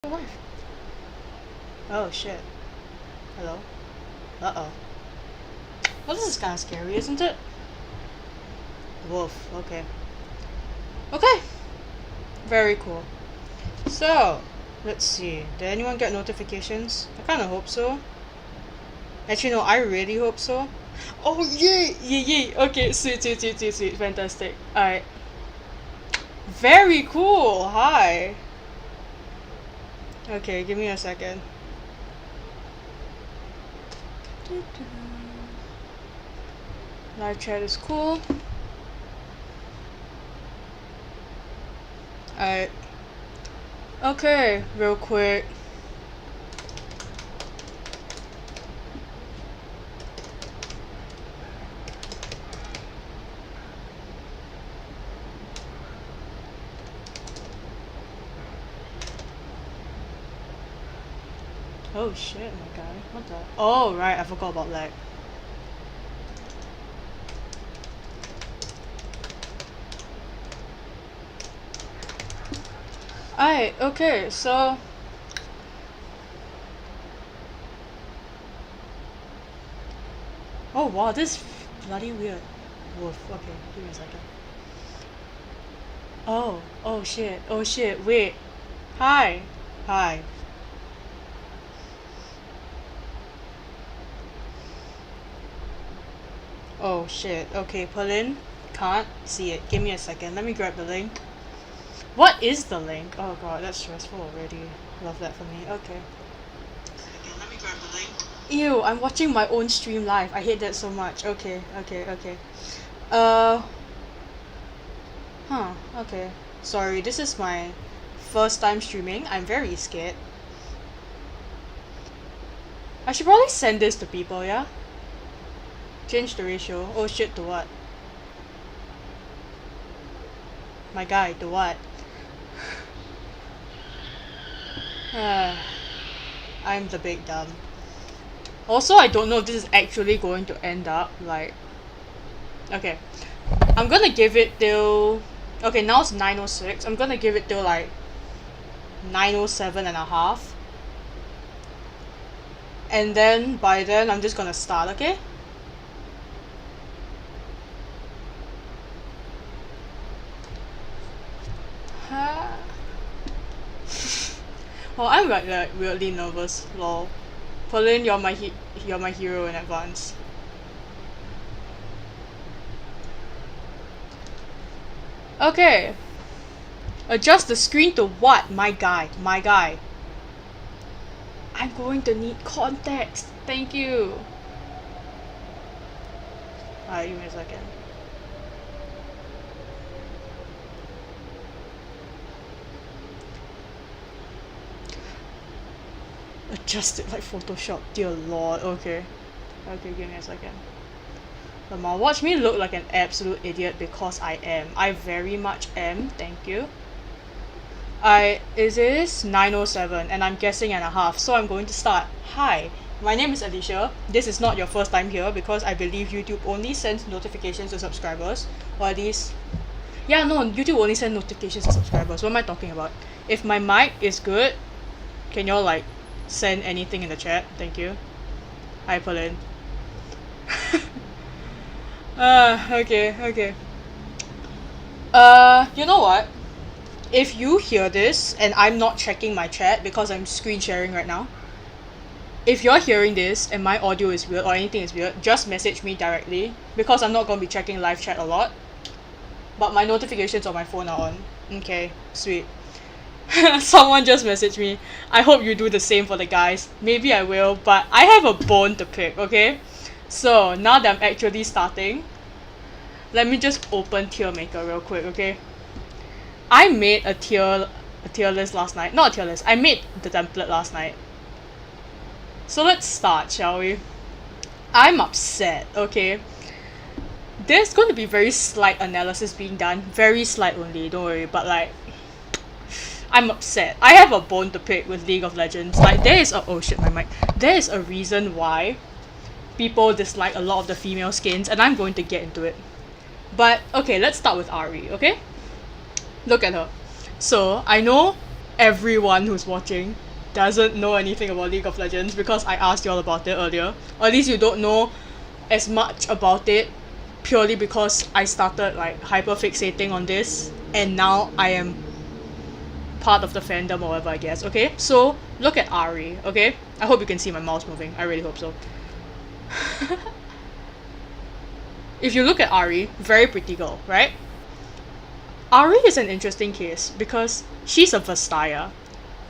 Life. Oh shit. Hello? Uh-oh. Well, this is kind of scary, isn't it? Wolf, okay. Okay! Very cool. So, let's see. Did anyone get notifications? I kinda hope so. Actually, no, I really hope so. Oh, yay! Yay, yay! Okay, sweet, sweet, sweet, sweet, sweet. Fantastic. Alright. Very cool! Hi! Okay, give me a second. Live chat is cool. Alright. Okay, real quick. Oh shit, my guy. What the? Oh, right, I forgot about lag. Alright, okay, so... Oh wow, this is bloody weird. Woof, okay, give me a second. Oh shit, wait. Hi. Hi. Oh shit, okay, Pauline, can't see it. Give me a second, let me grab the link. What is the link? Oh god, that's stressful already. Love that for me, okay. Let me grab the link. Ew, I'm watching my own stream live. I hate that so much. Okay. Okay. Sorry, this is my first time streaming. I'm very scared. I should probably send this to people, yeah? Change the ratio. Oh shit, to what? My guy, to what? I'm the big dumb. Also, I don't know if this is actually going to end up like... Okay. I'm gonna give it till... Okay, now it's 9:06. I'm gonna give it till like 9:07 and a half. And then, by then, I'm just gonna start, okay? Well, I'm like weirdly nervous, lol. Pauline, you're my hero in advance. Okay. Adjust the screen to what? My guy. I'm going to need context. Thank you. Alright, give me a second. Adjust it like Photoshop. Dear lord. Okay. Okay, give me a second. Lamar, watch me look like an absolute idiot because I am. I very much am. Thank you. It is 9:07 and I'm guessing and a half, so I'm going to start. Hi, my name is Alicia. This is not your first time here because I believe YouTube only sends notifications to subscribers, or at least... Yeah, no, YouTube only sends notifications to subscribers. What am I talking about? If my mic is good, can y'all like send anything in the chat? Thank you. Hi, Pauline. Okay. You know what? If you hear this and I'm not checking my chat because I'm screen sharing right now, if you're hearing this and my audio is weird or anything is weird, just message me directly because I'm not going to be checking live chat a lot. But my notifications on my phone are on. Okay, sweet. Someone just messaged me. I hope you do the same for the guys. Maybe I will, but I have a bone to pick, okay? So, now that I'm actually starting, let me just open Tier Maker real quick, okay? I made a tier list last night. Not a tier list. I made the template last night. So let's start, shall we? I'm upset, okay? There's going to be very slight analysis being done. Very slight only, don't worry. But like, I'm upset. I have a bone to pick with League of Legends. Like, there is a... Oh shit, my mic. There is a reason why people dislike a lot of the female skins, and I'm going to get into it. But, okay, let's start with Ari, okay? Look at her. So, I know everyone who's watching doesn't know anything about League of Legends because I asked y'all about it earlier. Or at least you don't know as much about it purely because I started like hyper fixating on this and now I am part of the fandom or whatever, I guess. Okay, so look at Ahri. Okay, I hope you can see my mouse moving. I really hope so. If you look at Ahri, very pretty girl, right? Ahri is an interesting case because she's a Vastaya.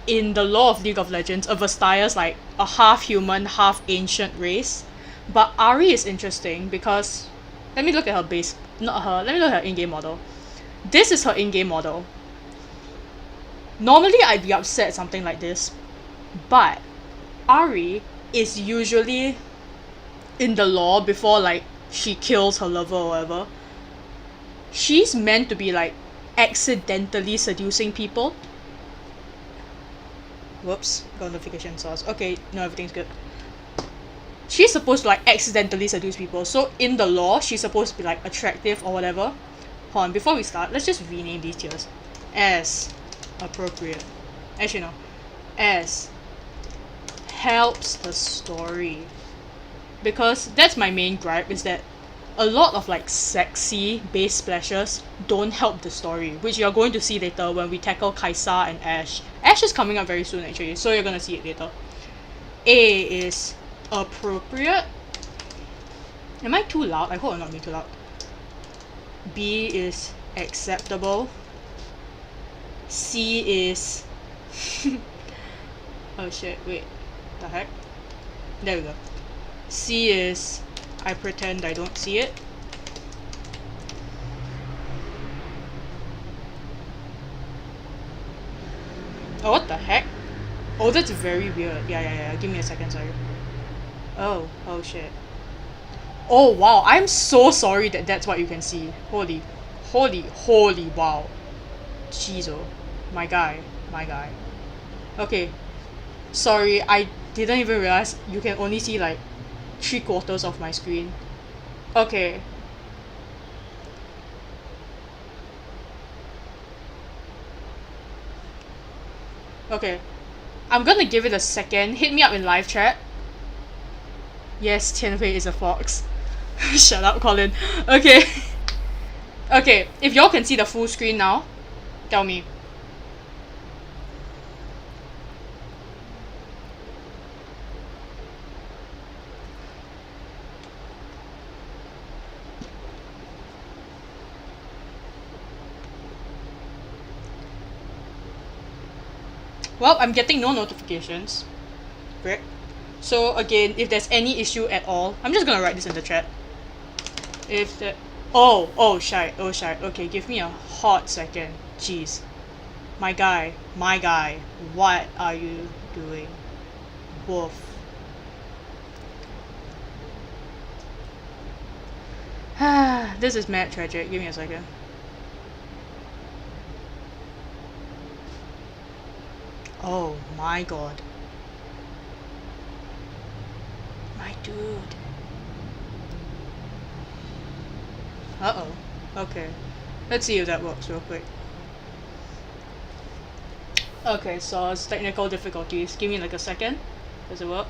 In the lore of League of Legends, a Vastaya is like a half human, half ancient race. But Ahri is interesting because let me look at her base, not her, let me look at her in-game model. This is her in-game model. Normally I'd be upset at something like this, but Ahri is usually in the lore before like she kills her lover or whatever. She's meant to be like accidentally seducing people. Whoops, got notification source. Okay, no, everything's good. She's supposed to like accidentally seduce people. So in the lore, she's supposed to be like attractive or whatever. Hold on, before we start, let's just rename these tiers. As appropriate. Actually no. As helps the story. Because that's my main gripe, is that a lot of like sexy base splashes don't help the story, which you're going to see later when we tackle Kaisa and Ashe. Ashe is coming up very soon actually, so you're gonna see it later. A is appropriate. Am I too loud? I hope I'm not being too loud. B is acceptable. C is oh shit, wait. The heck? There we go. C is I pretend I don't see it. Oh, what the heck? Oh, that's very weird. Yeah. Give me a second, sorry. Oh shit. Oh wow, I'm so sorry that that's what you can see. Holy wow. Jeez, oh. My guy. Okay. Sorry, I didn't even realize you can only see like 3/4 of my screen. Okay. Okay. I'm gonna give it a second. Hit me up in live chat. Yes, Tianhui is a fox. Shut up, Colin. Okay. Okay, if y'all can see the full screen now, tell me. Well, I'm getting no notifications. Great. So again, if there's any issue at all, I'm just gonna write this in the chat. If the oh shite. Okay, give me a hot second. Jeez. My guy, what are you doing? Woof. This is mad tragic. Give me a second. Oh my god. My dude. Uh-oh. Okay. Let's see if that works real quick. Okay, so it's technical difficulties. Give me like a second. Does it work?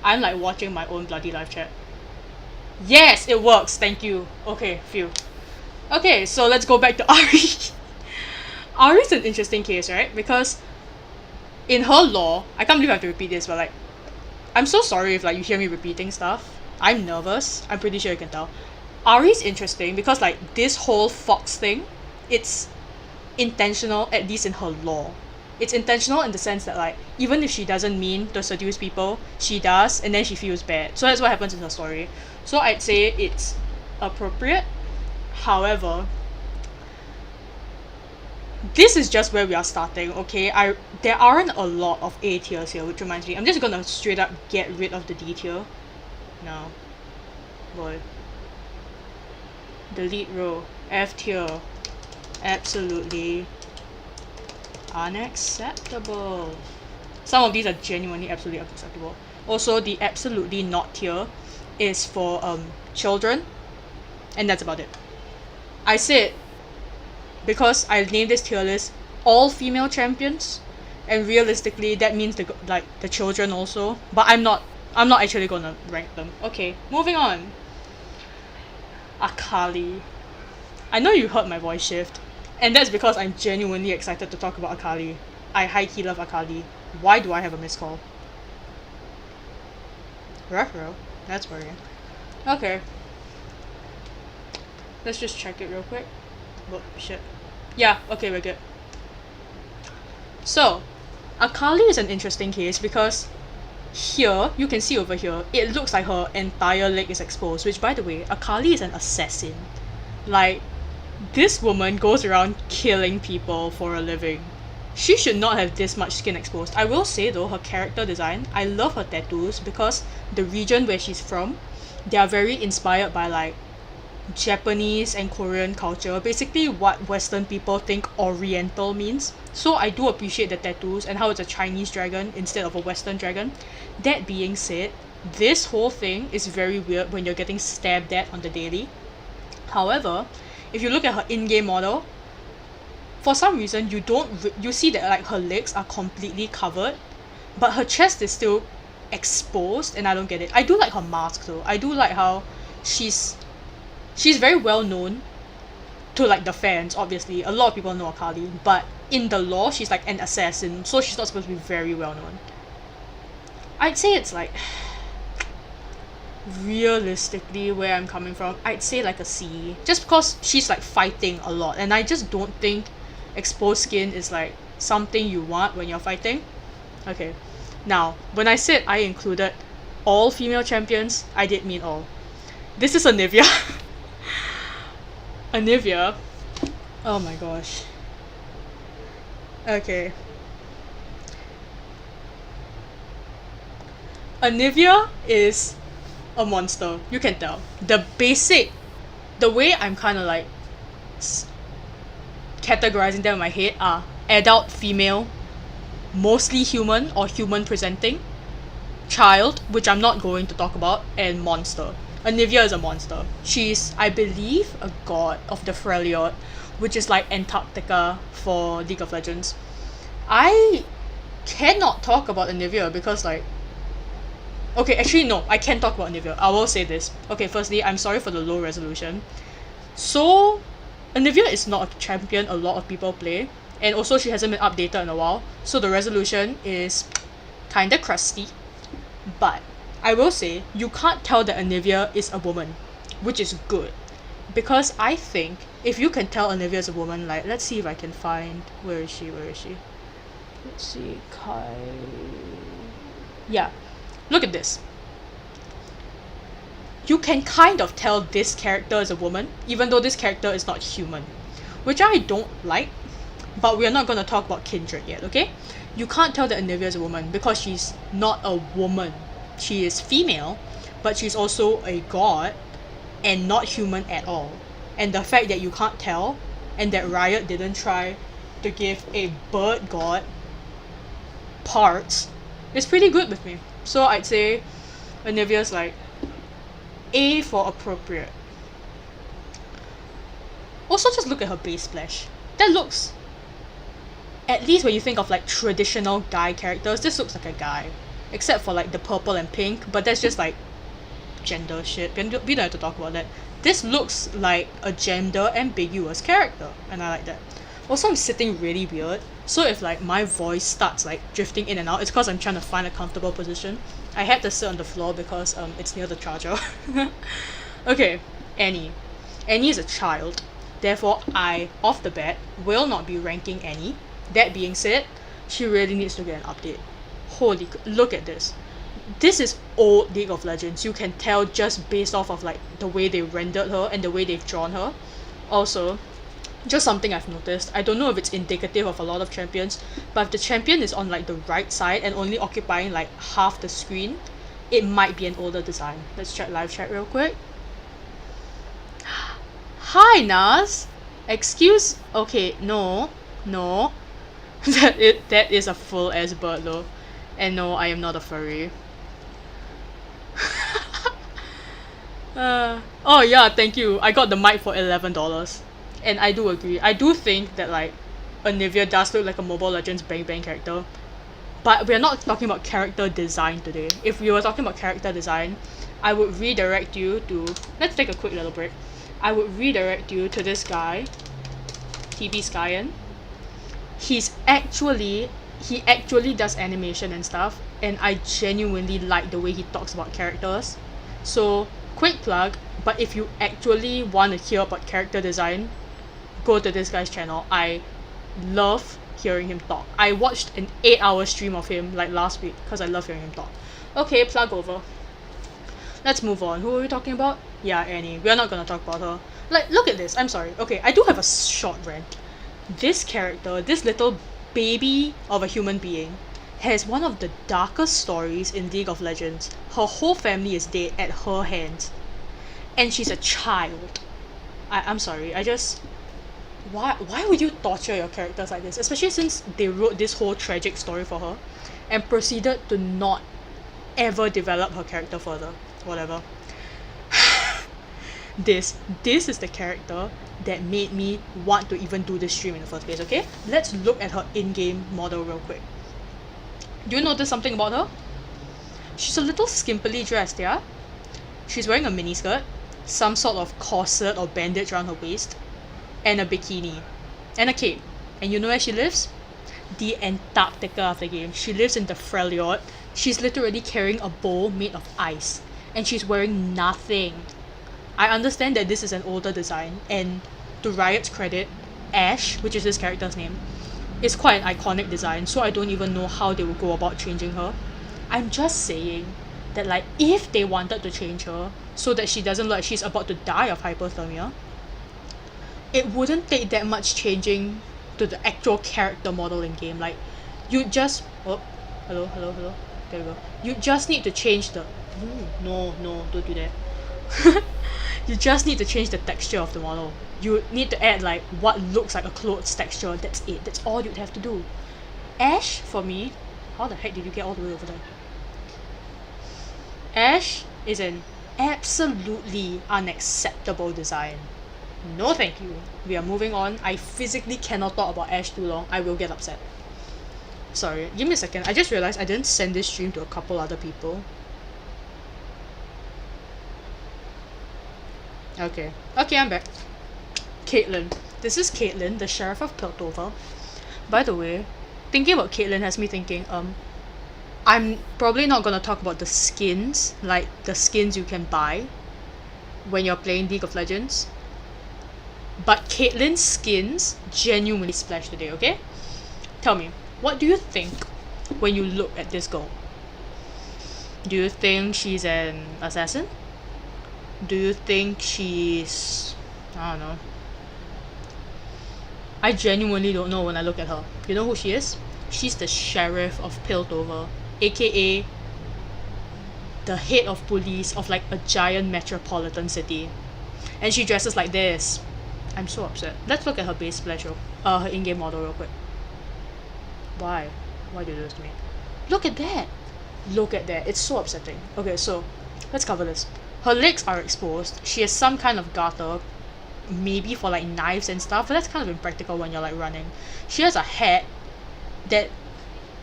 I'm like watching my own bloody live chat. Yes, it works. Thank you. Okay, phew. Okay, so let's go back to Ahri. Ahri's an interesting case, right? Because in her lore, I can't believe I have to repeat this, but like, I'm so sorry if like you hear me repeating stuff. I'm nervous. I'm pretty sure you can tell. Ahri's interesting because like this whole fox thing, it's intentional, at least in her lore. It's intentional in the sense that like, even if she doesn't mean to seduce people, she does, and then she feels bad. So that's what happens in her story. So I'd say it's appropriate. However, this is just where we are starting, okay? There aren't a lot of A tiers here, which reminds me, I'm just gonna straight up get rid of the D tier. No. Boy. Delete row. F tier. Absolutely unacceptable. Some of these are genuinely absolutely unacceptable. Also, the absolutely not tier is for children, and that's about it. I said, because I named this tier list all female champions, and realistically that means the children also, but I'm not actually gonna rank them. Okay, moving on. Akali. I know you heard my voice shift, and that's because I'm genuinely excited to talk about Akali. I high-key love Akali. Why do I have a missed call? Retro? That's worrying. Okay. Let's just check it real quick. Oh, shit. Yeah, okay, we're good. So, Akali is an interesting case because here, you can see over here, it looks like her entire leg is exposed, which by the way, Akali is an assassin. Like, this woman goes around killing people for a living. She should not have this much skin exposed. I will say though, her character design, I love her tattoos because the region where she's from, they are very inspired by like Japanese and Korean culture, basically what Western people think Oriental means. So I do appreciate the tattoos and how it's a Chinese dragon instead of a Western dragon. That being said, this whole thing is very weird when you're getting stabbed at on the daily. However, if you look at her in-game model, for some reason you see that like her legs are completely covered, but her chest is still exposed, and I don't get it. I do like her mask though. I do like how she's very well known to like the fans, obviously. A lot of people know Akali, but in the lore, she's like an assassin, so she's not supposed to be very well known. I'd say it's like, realistically, where I'm coming from, I'd say like a C. Just because she's like fighting a lot, and I just don't think exposed skin is like something you want when you're fighting. Okay, now, when I said I included all female champions, I did mean all. This is Anivia. Anivia. Oh my gosh. Okay. Anivia is a monster. You can tell. The way I'm kind of like categorizing them in my head are adult female, mostly human or human presenting, child, which I'm not going to talk about, and monster. Anivia is a monster. She's, I believe, a god of the Freljord, which is like Antarctica for League of Legends. I cannot talk about Anivia because like... Okay, actually no, I can talk about Anivia. I will say this. Okay, firstly, I'm sorry for the low resolution. So, Anivia is not a champion a lot of people play, and also she hasn't been updated in a while, so the resolution is kinda crusty. But I will say, you can't tell that Anivia is a woman, which is good. Because I think, if you can tell Anivia is a woman, like, let's see if I can find... Where is she? Let's see, Kai... Yeah, look at this. You can kind of tell this character is a woman, even though this character is not human. Which I don't like, but we're not gonna talk about Kindred yet, okay? You can't tell that Anivia is a woman, because she's not a woman. She is female, but she's also a god, and not human at all. And the fact that you can't tell, and that Riot didn't try to give a bird god parts, is pretty good with me. So I'd say Anivia's like A for appropriate. Also, just look at her base splash. That looks, at least when you think of like traditional guy characters, this looks like a guy. Except for like the purple and pink, but that's just like gender shit. We don't have to talk about that. This looks like a gender ambiguous character, and I like that. Also, I'm sitting really weird, so if like my voice starts like drifting in and out, it's because I'm trying to find a comfortable position. I had to sit on the floor because it's near the charger. Okay, Annie. Annie is a child, therefore I, off the bat, will not be ranking Annie. That being said, she really needs to get an update. Holy, look at this. This is old League of Legends. You can tell just based off of like the way they rendered her and the way they've drawn her. Also, just something I've noticed, I don't know if it's indicative of a lot of champions, but if the champion is on like the right side and only occupying like half the screen, it might be an older design. Let's check live chat real quick. Hi Nas! Excuse... Okay, no. That is a full ass bird though. And no, I am not a furry. Oh yeah, thank you. I got the mic for $11. And I do agree. I do think that like Anivia does look like a Mobile Legends Bang Bang character. But we're not talking about character design today. If we were talking about character design, I would redirect you to... Let's take a quick little break. I would redirect you to this guy, T B Skyen. He actually does animation and stuff, and I genuinely like the way he talks about characters. So, quick plug, but if you actually want to hear about character design, go to this guy's channel. I love hearing him talk. I watched an 8-hour stream of him like last week because I love hearing him talk. Okay, plug over. Let's move on. Who are we talking about? Yeah, Annie. We're not gonna talk about her. Like, look at this. I'm sorry. Okay, I do have a short rant. This character, this little baby of a human being, has one of the darkest stories in League of Legends. Her whole family is dead at her hands. And she's a child. I'm sorry. Why would you torture your characters like this? Especially since they wrote this whole tragic story for her and proceeded to not ever develop her character further. Whatever. This is the character that made me want to even do this stream in the first place, okay? Let's look at her in-game model real quick. Do you notice something about her? She's a little skimpily dressed, yeah? She's wearing a miniskirt, some sort of corset or bandage around her waist, and a bikini, and a cape. And you know where she lives? The Antarctica of the game. She lives in the Freljord. She's literally carrying a bowl made of ice, and she's wearing nothing. I understand that this is an older design, and to Riot's credit, Ashe, which is this character's name, is quite an iconic design, so I don't even know how they will go about changing her. I'm just saying that, like, if they wanted to change her so that she doesn't look like she's about to die of hypothermia, it wouldn't take that much changing to the actual character model in game. Like, you just... Oh, hello. There we go. You just need to change the... No, don't do that. You just need to change the texture of the model. You need to add, like, what looks like a clothes texture. That's it. That's all you'd have to do. Ashe, for me... How the heck did you get all the way over there? Ashe is an absolutely unacceptable design. No thank you. We are moving on. I physically cannot talk about Ashe too long. I will get upset. Sorry, give me a second. I just realized I didn't send this stream to a couple other people. Okay, I'm back. Caitlyn. This is Caitlyn, the Sheriff of Piltover. By the way, thinking about Caitlyn has me thinking, I'm probably not gonna talk about the skins, like the skins you can buy when you're playing League of Legends. But Caitlyn's skins genuinely splash today, okay? Tell me, what do you think when you look at this girl? Do you think she's an assassin? Do you think she's... I don't know. I genuinely don't know when I look at her. You know who she is? She's the Sheriff of Piltover, aka the head of police of like a giant metropolitan city. And she dresses like this. I'm so upset. Let's look at her base splash, her in-game model real quick. Why? Why do you do this to me? Look at that! Look at that. It's so upsetting. Okay, so let's cover this. Her legs are exposed. She has some kind of garter, maybe for like knives and stuff, but that's kind of impractical when you're like running. She has a hat that,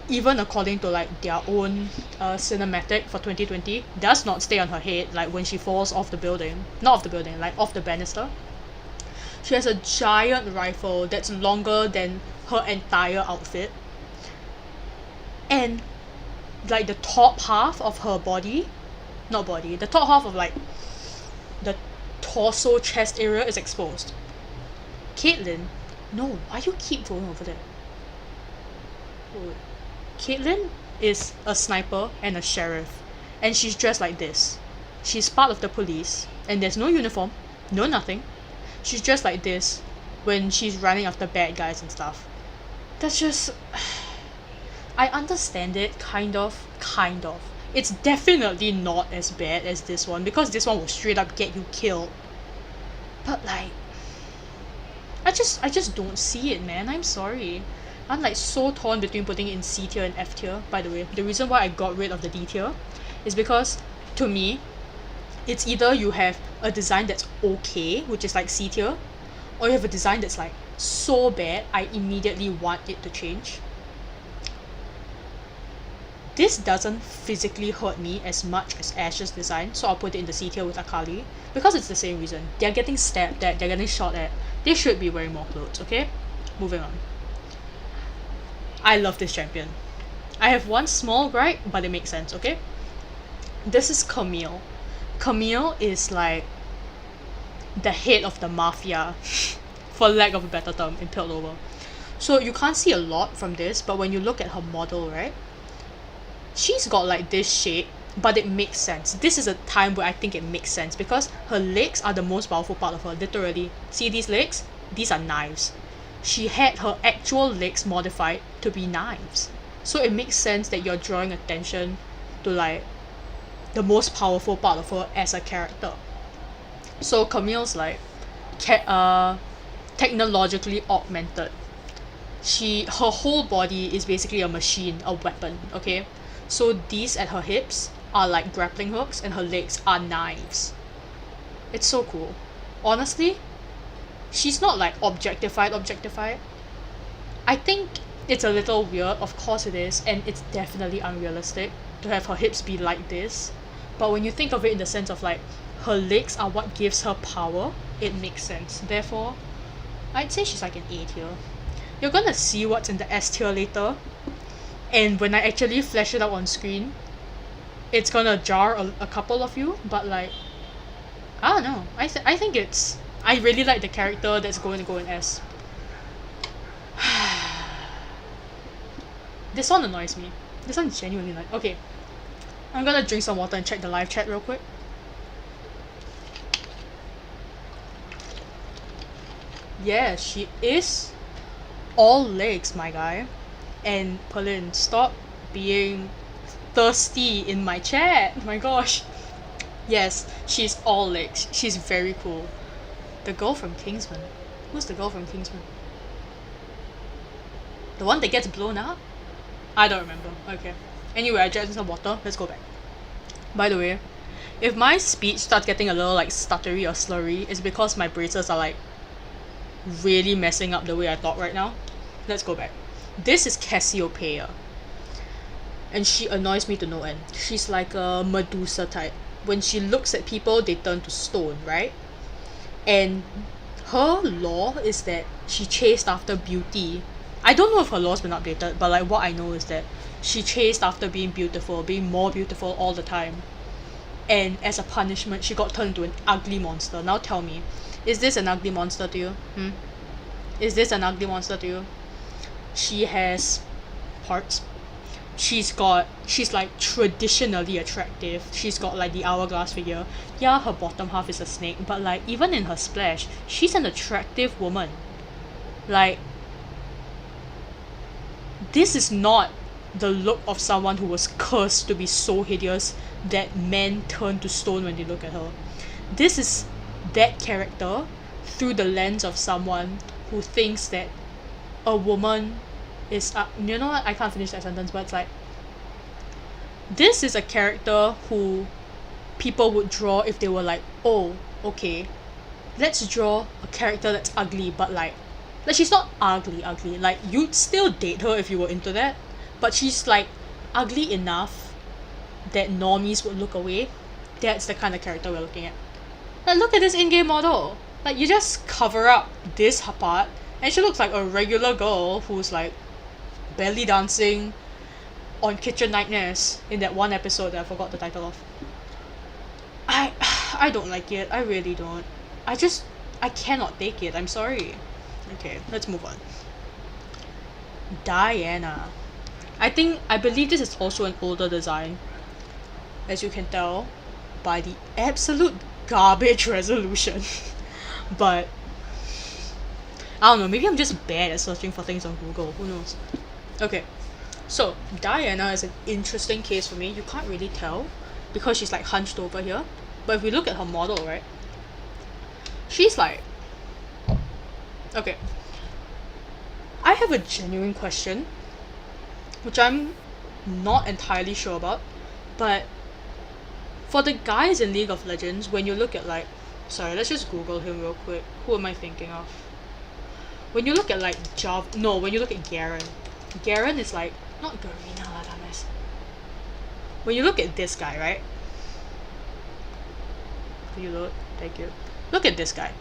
even according to like their own cinematic for 2020, does not stay on her head like when she falls off the building. Not off the building, like off the banister. She has a giant rifle that's longer than her entire outfit. And like the top half of her body, the top half of like the torso chest area is exposed. Caitlyn, no, why you keep going over there? Wait. Caitlyn is a sniper and a sheriff, and she's dressed like this. She's part of the police, and there's no uniform, no nothing. She's dressed like this when she's running after bad guys and stuff. That's just... I understand it, kind of. It's definitely not as bad as this one, because this one will straight up get you killed. But like... I just don't see it, man. I'm sorry. I'm like so torn between putting it in C tier and F tier, by the way. The reason why I got rid of the D tier is because, to me, it's either you have a design that's okay, which is like C tier, or you have a design that's like so bad I immediately want it to change. This doesn't physically hurt me as much as Ash's design, so I'll put it in the C tier with Akali, because it's the same reason. They're getting stabbed at, they're getting shot at. They should be wearing more clothes, okay? Moving on. I love this champion. I have one small gripe, but it makes sense, okay? This is Camille. Camille is like the head of the mafia, for lack of a better term, in Piltover. So you can't see a lot from this, but when you look at her model, right? She's got like this shape, but it makes sense. This is a time where I think it makes sense because her legs are the most powerful part of her, literally. See these legs? These are knives. She had her actual legs modified to be knives. So it makes sense that you're drawing attention to like the most powerful part of her as a character. So Camille's like technologically augmented. Her whole body is basically a machine, a weapon, okay? So these at her hips are like grappling hooks and her legs are knives. It's so cool. Honestly, she's not like objectified. I think it's a little weird, of course it is, and it's definitely unrealistic to have her hips be like this. But when you think of it in the sense of like her legs are what gives her power, it makes sense. Therefore, I'd say she's like an A tier. You're gonna see what's in the S tier later, and when I actually flash it out on screen, it's gonna jar a couple of you, but like, I don't know. I think it's... I really like the character that's going to go in S. This one annoys me. This one genuinely like... Okay. I'm gonna drink some water and check the live chat real quick. Yeah, she is all legs, my guy. And Pauline, stop being thirsty in my chat. My gosh. Yes, she's all legs. She's very cool. The girl from Kingsman. Who's the girl from Kingsman? The one that gets blown up? I don't remember. Okay. Anyway, I drank some water. Let's go back. By the way, if my speech starts getting a little like stuttery or slurry, it's because my braces are like really messing up the way I talk right now. Let's go back. This is Cassiopeia. And she annoys me to no end. She's like a Medusa type. When she looks at people, they turn to stone, right? And her law is that she chased after beauty. I don't know if her law's been updated, but like what I know is that she chased after being beautiful, being more beautiful all the time. And as a punishment, she got turned into an ugly monster. Now tell me, is this an ugly monster to you? Is this an ugly monster to you? She has parts. She's like traditionally attractive. She's got like the hourglass figure. Yeah, her bottom half is a snake, but like even in her splash, she's an attractive woman. Like, this is not the look of someone who was cursed to be so hideous that men turn to stone when they look at her. This is that character through the lens of someone who thinks that a woman is... you know what? I can't finish that sentence, but it's like... This is a character who people would draw if they were like, oh, okay, let's draw a character that's ugly, but like she's not ugly. Like, you'd still date her if you were into that, but she's like ugly enough that normies would look away. That's the kind of character we're looking at. Like, look at this in-game model. Like, you just cover up this part and she looks like a regular girl who's like belly dancing on Kitchen Nightmares in that one episode that I forgot the title of. I don't like it. I really don't. I cannot take it. I'm sorry. Okay, let's move on. Diana. I believe this is also an older design, as you can tell by the absolute garbage resolution. But I don't know, maybe I'm just bad at searching for things on Google, who knows. Okay, so Diana is an interesting case for me. You can't really tell because she's like hunched over here, but if we look at her model, right, she's like... Okay, I have a genuine question which I'm not entirely sure about, but for the guys in League of Legends, when you look at like... Sorry, let's just Google him real quick. Who am I thinking of? when you look at like when you look at Garen is like, not Garena lah, dumbass. When you look at this guy, right? Can you look? Thank you. Look at this guy.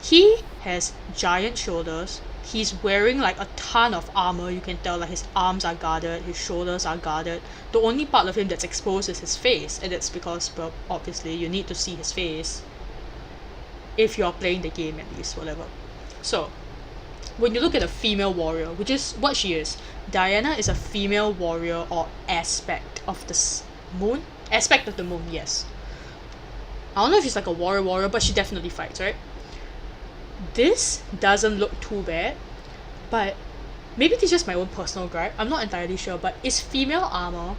He has giant shoulders. He's wearing like a ton of armor. You can tell like his arms are guarded, his shoulders are guarded. The only part of him that's exposed is his face, and it's because, well, obviously you need to see his face if you're playing the game, at least, whatever. So when you look at a female warrior, which is what she is, Diana is a female warrior or aspect of the moon. Aspect of the moon, yes. I don't know if she's like a warrior, but she definitely fights, right? This doesn't look too bad, but maybe it's just my own personal gripe. I'm not entirely sure, but is female armor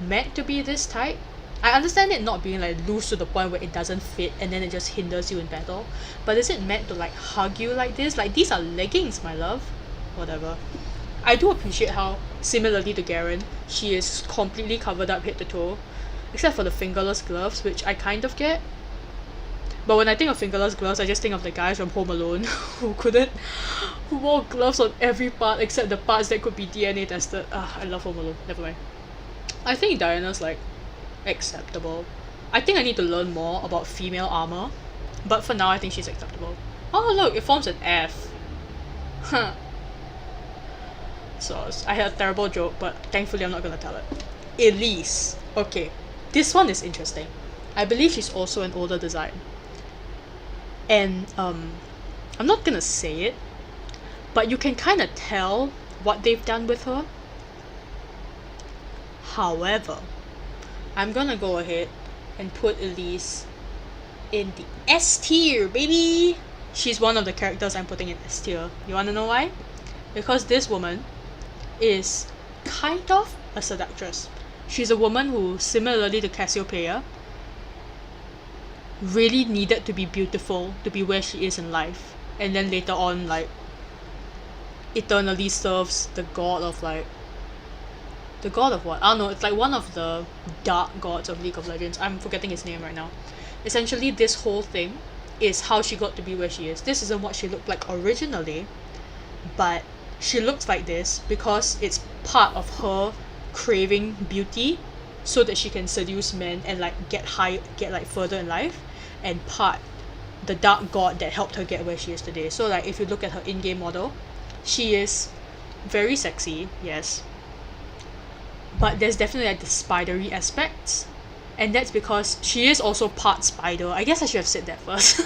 meant to be this tight? I understand it not being like loose to the point where it doesn't fit and then it just hinders you in battle, but is it meant to like hug you like this? Like, these are leggings, my love. Whatever. I do appreciate how, similarly to Garen, she is completely covered up head to toe, except for the fingerless gloves, which I kind of get. But when I think of fingerless gloves, I just think of the guys from Home Alone who wore gloves on every part except the parts that could be DNA tested. I love Home Alone. Never mind. I think Diana's like acceptable. I think I need to learn more about female armor, but for now I think she's acceptable. Oh look, it forms an F. Huh. So I had a terrible joke, but thankfully I'm not gonna tell it. Elise. Okay, this one is interesting. I believe she's also an older design. And I'm not gonna say it, but you can kind of tell what they've done with her. However, I'm gonna go ahead and put Elise in the S tier, baby! She's one of the characters I'm putting in S tier. You wanna know why? Because this woman is kind of a seductress. She's a woman who, similarly to Cassiopeia, really needed to be beautiful to be where she is in life, and then later on like eternally serves the god of like, the god of what? I don't know, it's like one of the dark gods of League of Legends. I'm forgetting his name right now. Essentially this whole thing is how she got to be where she is. This isn't what she looked like originally, but she looks like this because it's part of her craving beauty so that she can seduce men and like get like further in life, and part the dark god that helped her get where she is today. So like if you look at her in-game model, she is very sexy, yes, but there's definitely like the spidery aspects, and that's because she is also part spider. I guess I should have said that first.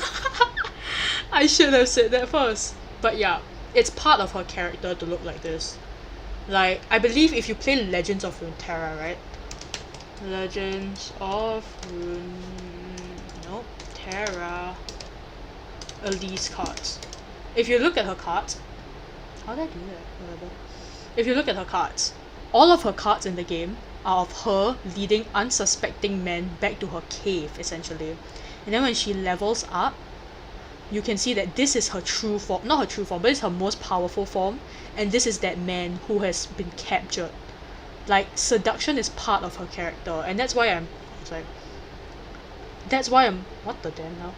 I should have said that first. But yeah, it's part of her character to look like this. Like, I believe if you play Legends of Runeterra, right? Legends of Terra Elise cards. If you look at her cards, how did I do that? Whatever. If you look at her cards, all of her cards in the game are of her leading unsuspecting men back to her cave, essentially. And then when she levels up, you can see that this is her true form, not her true form, but it's her most powerful form, and this is that man who has been captured. Like, seduction is part of her character, and that's why I'm what the damn now?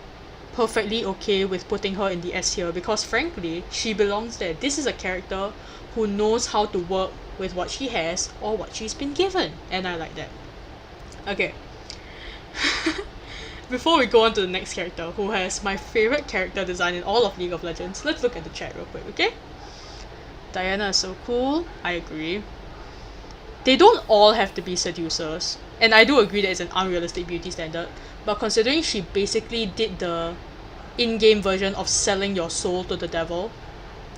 Perfectly okay with putting her in the S tier, because frankly, she belongs there. This is a character who knows how to work with what she has or what she's been given, and I like that. Okay. Before we go on to the next character, who has my favorite character design in all of League of Legends, let's look at the chat real quick, okay? Diana is so cool. I agree. They don't all have to be seducers, and I do agree that it's an unrealistic beauty standard, but considering she basically did the in-game version of selling your soul to the devil,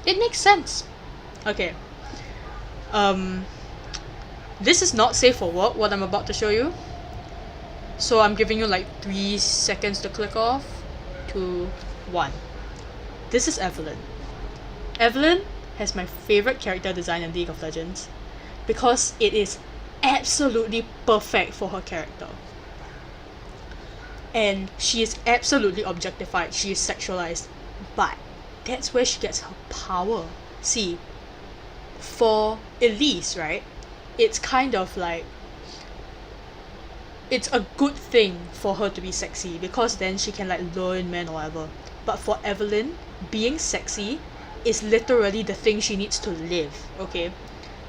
it makes sense. Okay. This is not safe for work, what I'm about to show you. So I'm giving you like 3 seconds to click off. 2, 1. This is Evelynn. Evelynn has my favorite character design in League of Legends because it is absolutely perfect for her character. And she is absolutely objectified, she is sexualized, but that's where she gets her power. See, for Elise, right, it's kind of like, it's a good thing for her to be sexy because then she can like lure in men or whatever. But for Evelynn, being sexy is literally the thing she needs to live, okay?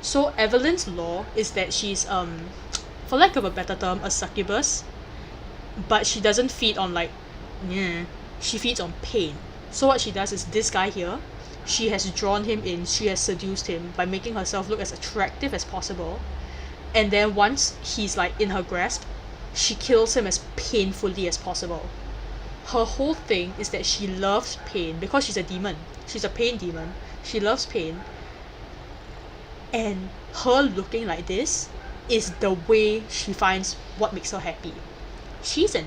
So Evelynn's law is that she's for lack of a better term, a succubus, but she doesn't feed on like she feeds on pain. So what she does is, this guy here, she has drawn him in, she has seduced him by making herself look as attractive as possible, and then once he's like in her grasp, she kills him as painfully as possible. Her whole thing is that she loves pain because she's a demon. She's a pain demon. She loves pain. And her looking like this is the way she finds what makes her happy. She's an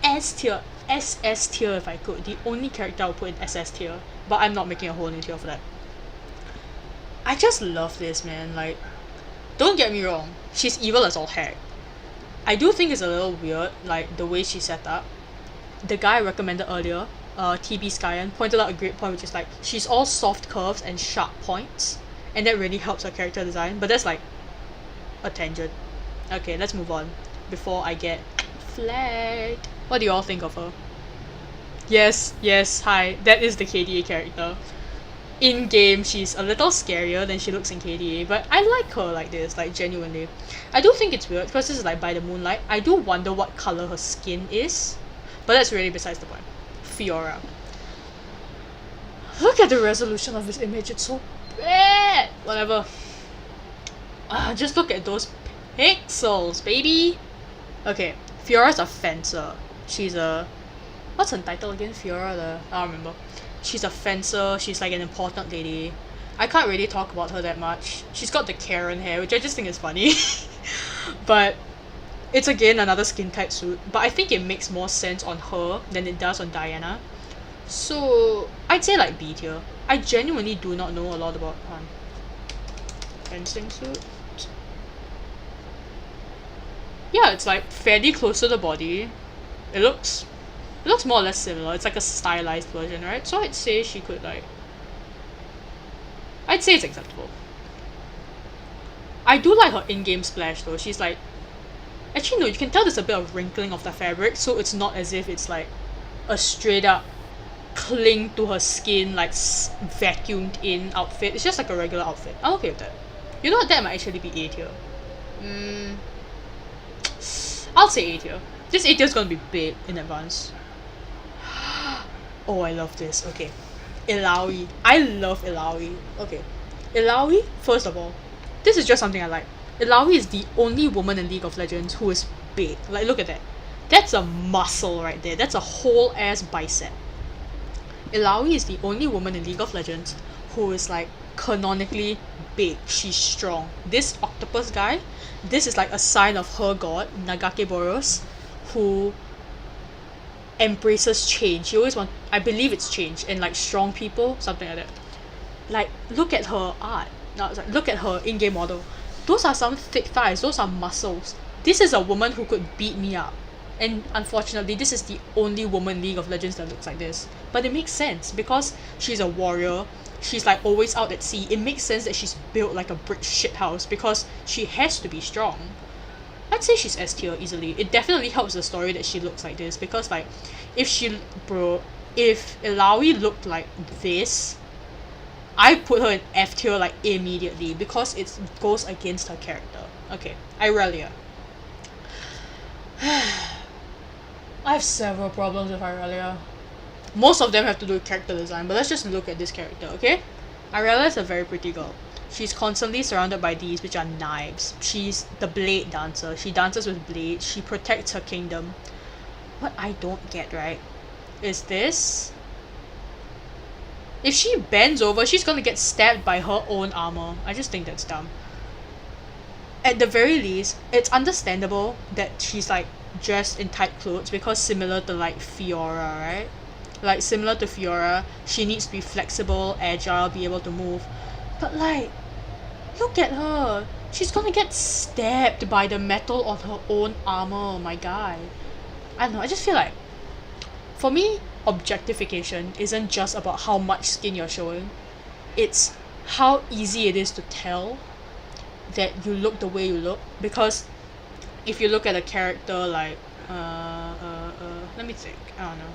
S tier, SS tier if I could. The only character I would put in SS tier. But I'm not making a whole new tier for that. I just love this, man. Like, don't get me wrong. She's evil as all heck. I do think it's a little weird, like, the way she's set up. The guy I recommended earlier, T B Skyen, pointed out a great point, which is like, she's all soft curves and sharp points. And that really helps her character design. But that's like a tangent. Okay, let's move on before I get flagged. What do you all think of her? Yes, hi. That is the KDA character. In game, she's a little scarier than she looks in KDA, but I like her like this, like genuinely. I do think it's weird because this is like by the moonlight. I do wonder what color her skin is, but that's really besides the point. Fiora. Look at the resolution of this image, it's so bad. Whatever. Just look at those pixels, baby. Okay, Fiora's a fencer. She's a... What's her title again? Fiora I don't remember. She's a fencer. She's like an important lady. I can't really talk about her that much. She's got the Karen hair, which I just think is funny. But it's again another skin tight suit. But I think it makes more sense on her than it does on Diana. So I'd say like B tier. I genuinely do not know a lot about fencing suit. Yeah, it's like fairly close to the body. It looks more or less similar. It's like a stylized version, right? So I'd say she could like... I'd say it's acceptable. I do like her in-game splash though. She's like... Actually no, you can tell there's a bit of wrinkling of the fabric, so it's not as if it's like a straight up cling to her skin, like vacuumed in outfit. It's just like a regular outfit. I'm okay with that. You know what, that might actually be A tier. I'll say A tier. This A tier is gonna be big in advance. Oh, I love this. Okay. Illaoi. I love Illaoi. Okay. Illaoi, first of all, this is just something I like. Illaoi is the only woman in League of Legends who is big. Like, look at that. That's a muscle right there. That's a whole ass bicep. Illaoi is the only woman in League of Legends who is like canonically big. She's strong. This octopus guy, this is like a sign of her god, Nagakeboros, who embraces change. She always I believe it's change, and like strong people, something like that. Like, look at her art. No, sorry, look at her in-game model. Those are some thick thighs. Those are muscles. This is a woman who could beat me up. And unfortunately, this is the only woman in League of Legends that looks like this. But it makes sense because she's a warrior. She's like always out at sea. It makes sense that she's built like a brick shithouse because she has to be strong. I'd say she's S tier easily. It definitely helps the story that she looks like this because like, if Illaoi looked like this, I put her in F tier like immediately because it goes against her character. Okay, Irelia. I have several problems with Irelia. Most of them have to do with character design, but let's just look at this character, okay? Irelia is a very pretty girl. She's constantly surrounded by these, which are knives. She's the blade dancer. She dances with blades. She protects her kingdom. What I don't get, right, is this. If she bends over, she's gonna get stabbed by her own armor. I just think that's dumb. At the very least, it's understandable that she's like dressed in tight clothes because similar to like Fiora, right? Like similar to Fiora, she needs to be flexible, agile, be able to move. But like, look at her. She's gonna get stabbed by the metal on her own armor, my guy. I don't know, I just feel like, for me, objectification isn't just about how much skin you're showing. It's how easy it is to tell that you look the way you look. Because if you look at a character like, let me think, I don't know.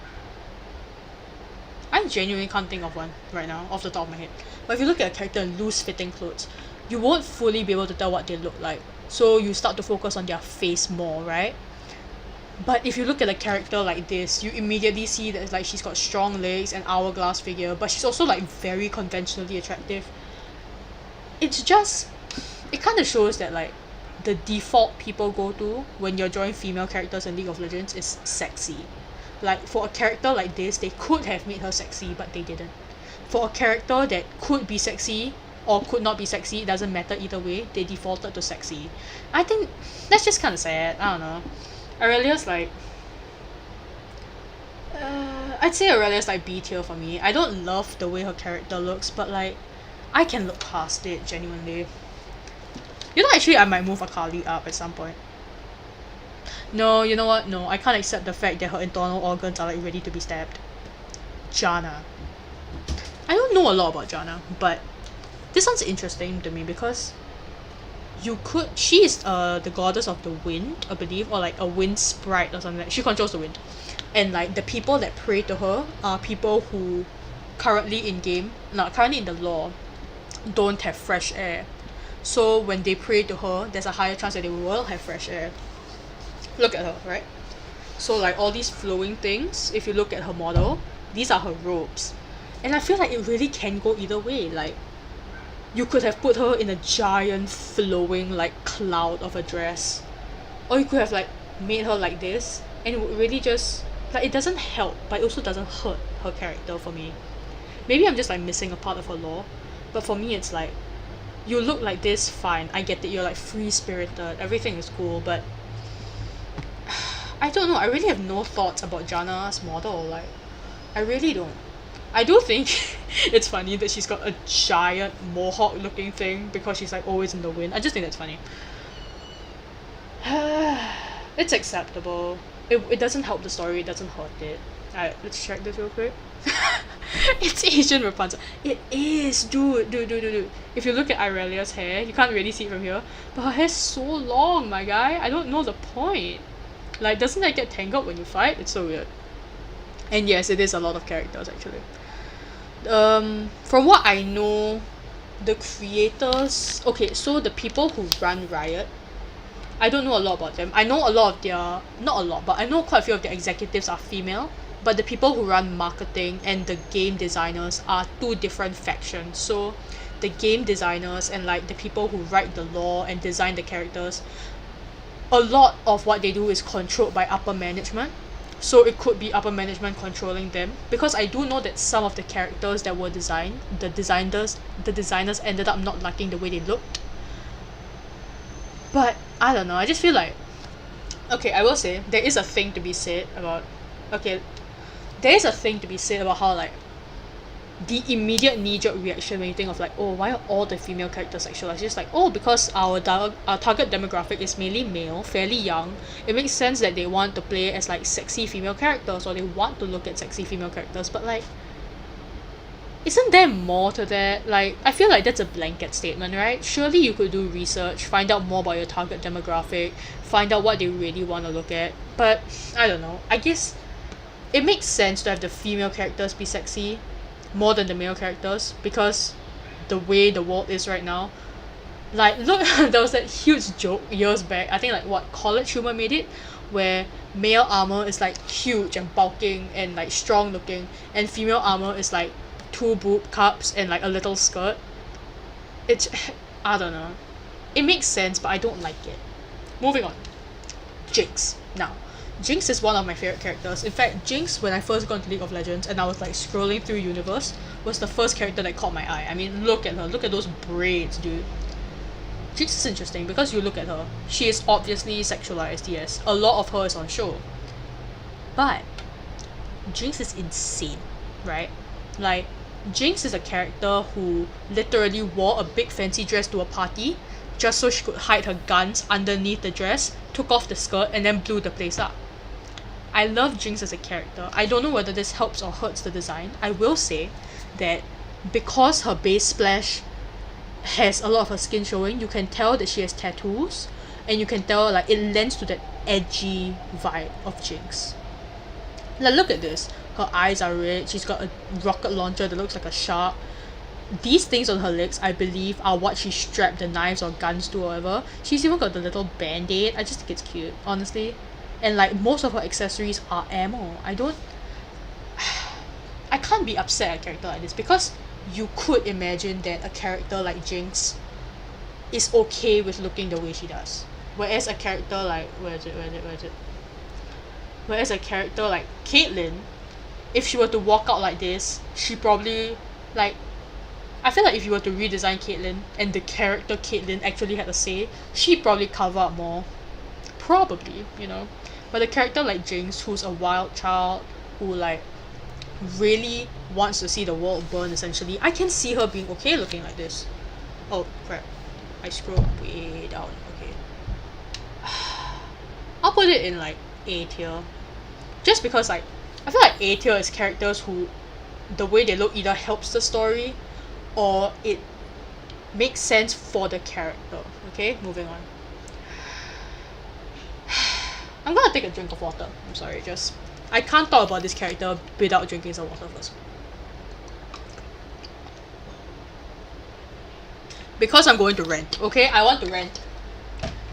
I genuinely can't think of one right now off the top of my head. But if you look at a character in loose fitting clothes, you won't fully be able to tell what they look like. So you start to focus on their face more, right? But if you look at a character like this, you immediately see that like she's got strong legs and hourglass figure, but she's also like very conventionally attractive. It's just, it kind of shows that like the default people go to when you're drawing female characters in League of Legends is sexy. Like for a character like this, they could have made her sexy, but they didn't. For a character that could be sexy or could not be sexy, it doesn't matter either way, they defaulted to sexy. I think that's just kind of sad. I don't know. Aurelia's like, I'd say Aurelia's like B tier for me. I don't love the way her character looks, but like I can look past it genuinely. You know, actually I might move Akali up at some point. No, you know what? No, I can't accept the fact that her internal organs are like ready to be stabbed. Janna. I don't know a lot about Janna, but this sounds interesting to me because you could, she is the goddess of the wind, I believe, or like a wind sprite or something. She controls the wind. And like the people that pray to her are people who currently in game, not currently in the lore, don't have fresh air. So when they pray to her, there's a higher chance that they will have fresh air. Look at her, right? So like all these flowing things, if you look at her model, these are her robes. And I feel like it really can go either way. Like you could have put her in a giant flowing like cloud of a dress, or you could have like made her like this, and it would really just like, it doesn't help, but it also doesn't hurt her character for me. Maybe I'm just like missing a part of her lore, but for me it's like, you look like this, fine, I get that you're like free spirited, everything is cool, but I don't know, I really have no thoughts about Janna's model. Like I really don't. I do think it's funny that she's got a giant mohawk looking thing because she's like always in the wind. I just think that's funny. It's acceptable. It doesn't help the story, it doesn't hurt it. Alright, let's check this real quick. It's Asian Rapunzel. It is, dude. If you look at Irelia's hair, you can't really see it from here, but her hair's so long, my guy. I don't know the point. Like, doesn't that get tangled when you fight? It's so weird. And yes, it is a lot of characters actually. From what I know, the creators, okay, so the people who run Riot, I don't know a lot about them. I know a lot of their, not a lot, but I know quite a few of their executives are female, but the people who run marketing and the game designers are two different factions. So the game designers and like the people who write the lore and design the characters, a lot of what they do is controlled by upper management. So it could be upper management controlling them, because I do know that some of the characters that were designed, the designers ended up not liking the way they looked. But I don't know, I just feel like, okay, I will say there is a thing to be said about, okay, there is a thing to be said about how like the immediate knee-jerk reaction when you think of like, oh, why are all the female characters sexualized? It's just like, oh, because our target demographic is mainly male, fairly young, it makes sense that they want to play as like sexy female characters, or they want to look at sexy female characters. But like, isn't there more to that? Like, I feel like that's a blanket statement, right? Surely you could do research, find out more about your target demographic, find out what they really want to look at. But I don't know, I guess it makes sense to have the female characters be sexy more than the male characters, because the way the world is right now. Like, look, there was that huge joke years back, I think like what, College Humor made it, where male armor is like huge and bulking and like strong looking, and female armor is like 2 boob cups and like a little skirt. It's, I don't know, it makes sense, but I don't like it. Moving on. Jinx. Now, Jinx is one of my favorite characters. In fact, Jinx, when I first got into League of Legends and I was like scrolling through Universe, was the first character that caught my eye. I mean, look at her, look at those braids, dude. Jinx is interesting because you look at her, she is obviously sexualized, yes. A lot of her is on show. But Jinx is insane, right? Like, Jinx is a character who literally wore a big fancy dress to a party just so she could hide her guns underneath the dress, took off the skirt, and then blew the place up. I love Jinx as a character. I don't know whether this helps or hurts the design. I will say that because her base splash has a lot of her skin showing, you can tell that she has tattoos, and you can tell like it lends to that edgy vibe of Jinx. Like, look at this. her eyes are red, she's got a rocket launcher that looks like a shark. These things on her legs, I believe, are what she strapped the knives or guns to or whatever. She's even got the little band-aid. I just think it's cute, honestly. And like most of her accessories are ammo. I can't be upset at a character like this because you could imagine that a character like Jinx is okay with looking the way she does. Whereas a character like Whereas a character like Caitlyn, if she were to walk out like this, she probably like I feel like if you were to redesign Caitlyn and the character Caitlyn actually had a say, she'd probably cover up more. Probably, you know. But a character like Jinx, who's a wild child, who like really wants to see the world burn essentially, I can see her being okay looking like this. Oh crap. I scrolled way down. Okay. I'll put it in like A tier. Just because like I feel like A tier is characters who the way they look either helps the story or it makes sense for the character. Okay, moving on. I'm gonna take a drink of water. I'm sorry, just I can't talk about this character without drinking some water first. Because I'm going to rant, okay? I want to rant.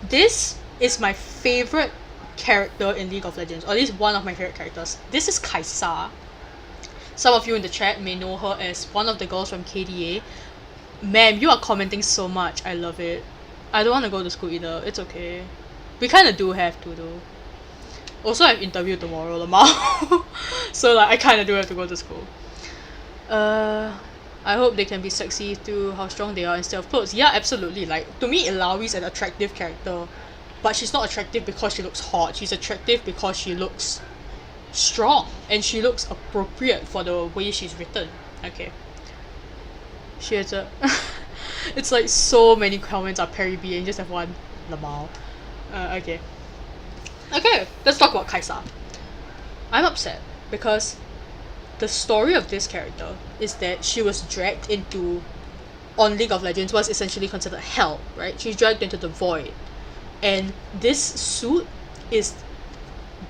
This is my favorite character in League of Legends, or at least one of my favorite characters. This is Kai'Sa. Some of you in the chat may know her as one of the girls from KDA. Ma'am, you are commenting so much. I love it. I don't want to go to school either. It's okay. We kind of do have to though. Also, I have interview tomorrow, Lamar. So like, I kind of do have to go to school. I hope they can be sexy through how strong they are instead of clothes. Yeah, absolutely. Like, to me, Ilawi's an attractive character. But she's not attractive because she looks hot. She's attractive because she looks strong. And she looks appropriate for the way she's written. Okay. She has a... It's like so many comments are Perry B and just have one Lamar. Okay. Okay, let's talk about Kai'Sa. I'm upset because the story of this character is that she was dragged into, on League of Legends, was essentially considered hell, right? She's dragged into the void. And this suit is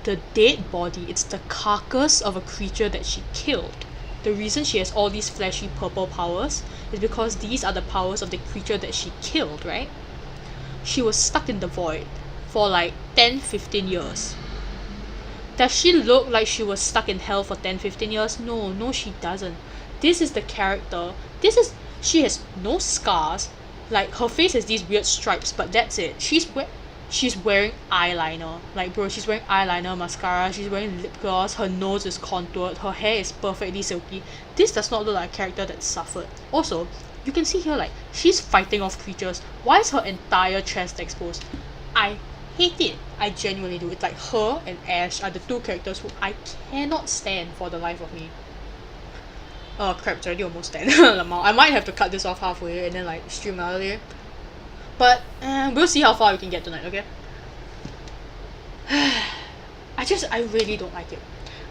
the dead body, it's the carcass of a creature that she killed. The reason she has all these flashy purple powers is because these are the powers of the creature that she killed, right? She was stuck in the void for like 10-15 years. Does she look like she was stuck in hell for 10-15 years? No, she doesn't. This is the character. She has no scars. Like, her face has these weird stripes, but that's it. She's wearing eyeliner. Like, bro, she's wearing eyeliner, mascara, she's wearing lip gloss, her nose is contoured, her hair is perfectly silky. This does not look like a character that suffered. Also, you can see here, like, she's fighting off creatures. Why is her entire chest exposed? I hate it. I genuinely do. It's like her and Ashe are the two characters who I cannot stand for the life of me. Oh crap, it's already almost 10. I might have to cut this off halfway and then like stream another day. But we'll see how far we can get tonight, okay? I really don't like it.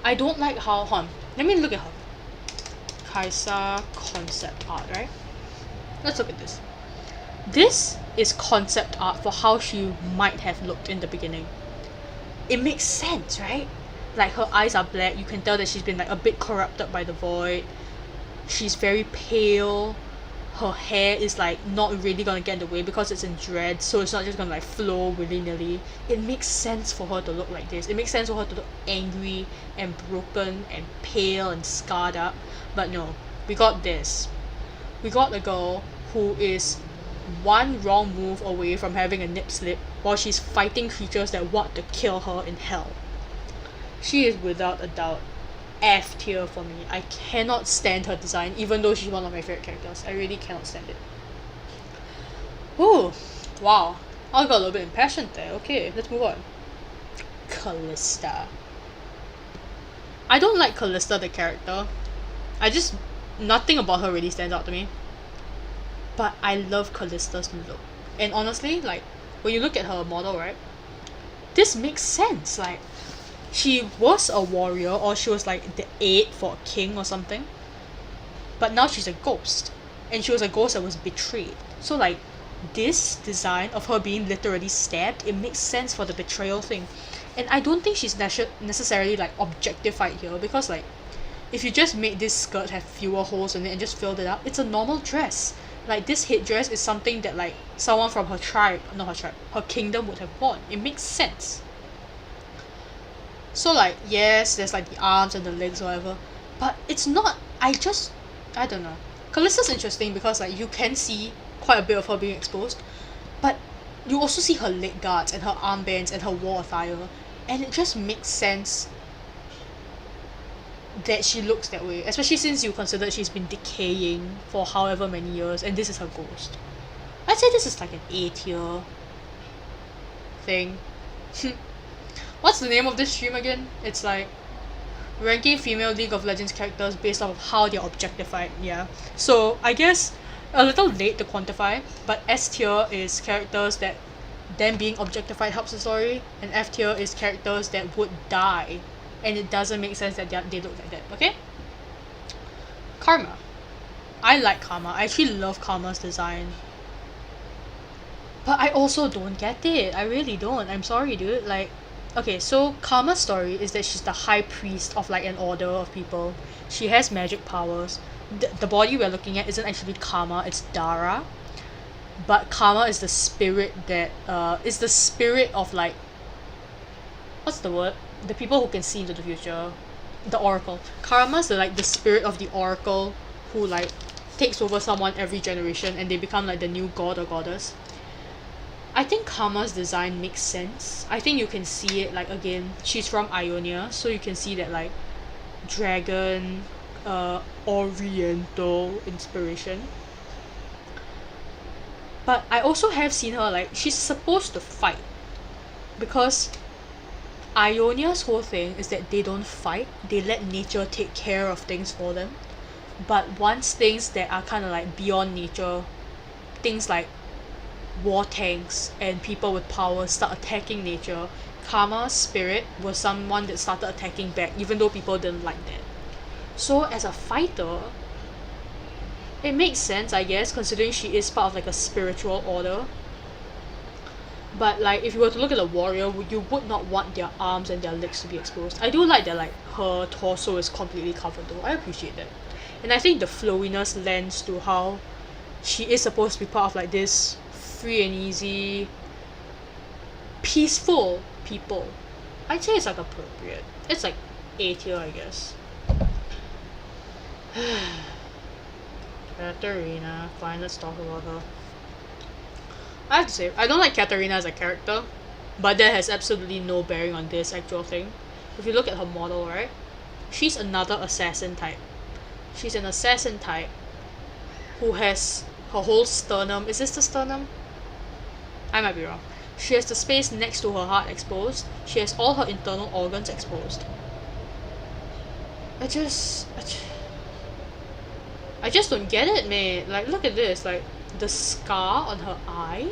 I don't like how, hold on, let me look at her. Kai'Sa concept art, right? Let's look at this. This is concept art for how she might have looked in the beginning. It makes sense, right? Like, her eyes are black, you can tell that she's been like a bit corrupted by the void. She's very pale. Her hair is like not really gonna get in the way because it's in dreads, so it's not just gonna like flow willy-nilly. It makes sense for her to look like this. It makes sense for her to look angry and broken and pale and scarred up. But no, we got this. We got a girl who is one wrong move away from having a nip slip while she's fighting creatures that want to kill her in hell. She is without a doubt F tier for me. I cannot stand her design, even though she's one of my favorite characters. I really cannot stand it. Ooh, wow. I got a little bit impassioned there. Okay, let's move on. Kalista. I don't like Kalista the character. Nothing about her really stands out to me. But I love Kalista's look. And honestly, like, when you look at her model, right? This makes sense. Like, she was a warrior, or she was like the aide for a king or something. But now she's a ghost. And she was a ghost that was betrayed. So like, this design of her being literally stabbed, it makes sense for the betrayal thing. And I don't think she's necessarily like objectified here, because like, if you just made this skirt have fewer holes in it and just filled it up, it's a normal dress. Like, this headdress is something that, like, someone from her tribe, not her tribe, her kingdom would have worn. It makes sense. So, like, yes, there's, like, the arms and the legs or whatever, but it's not, I don't know. Callista's interesting because, like, you can see quite a bit of her being exposed, but you also see her leg guards and her armbands and her war attire, and it just makes sense that she looks that way, especially since you consider she's been decaying for however many years and this is her ghost. I'd say this is like an A tier thing. What's the name of this stream again? It's like ranking female League of Legends characters based off of how they're objectified. Yeah, so I guess a little late to quantify, but S tier is characters that them being objectified helps the story, and F tier is characters that would die and it doesn't make sense that they look like that, okay? Karma. I like Karma. I actually love Karma's design. But I also don't get it. I really don't. I'm sorry, dude. Like, okay, so Karma's story is that she's the high priest of, like, an order of people. She has magic powers. The body we're looking at isn't actually Karma, it's Dara. But Karma is the spirit that, is the spirit of, like, what's the word? The people who can see into the future. The Oracle. Karma's the spirit of the Oracle who, like, takes over someone every generation and they become, like, the new god or goddess. I think Karma's design makes sense. I think you can see it, like, again, she's from Ionia, so you can see that, like, dragon, oriental inspiration. But I also have seen her, like, she's supposed to fight. Because Ionia's whole thing is that they don't fight, they let nature take care of things for them. But once things that are kind of like beyond nature, things like war tanks and people with power start attacking nature, Karma's spirit was someone that started attacking back, even though people didn't like that. So as a fighter, it makes sense, I guess, considering she is part of like a spiritual order. But like, if you were to look at a warrior, you would not want their arms and their legs to be exposed. I do like that, like, her torso is completely covered though. I appreciate that. And I think the flowiness lends to how she is supposed to be part of like this free and easy, peaceful people. I'd say it's like appropriate. It's like A tier, I guess. Katarina. Fine, let's talk about her. I have to say, I don't like Katarina as a character, but that has absolutely no bearing on this actual thing. If you look at her model, right, she's another assassin type. She's an assassin type who has her whole sternum. Is this the sternum? I might be wrong. She has the space next to her heart exposed. She has all her internal organs exposed. I just don't get it, mate. Like, look at this. Like, the scar on her eye,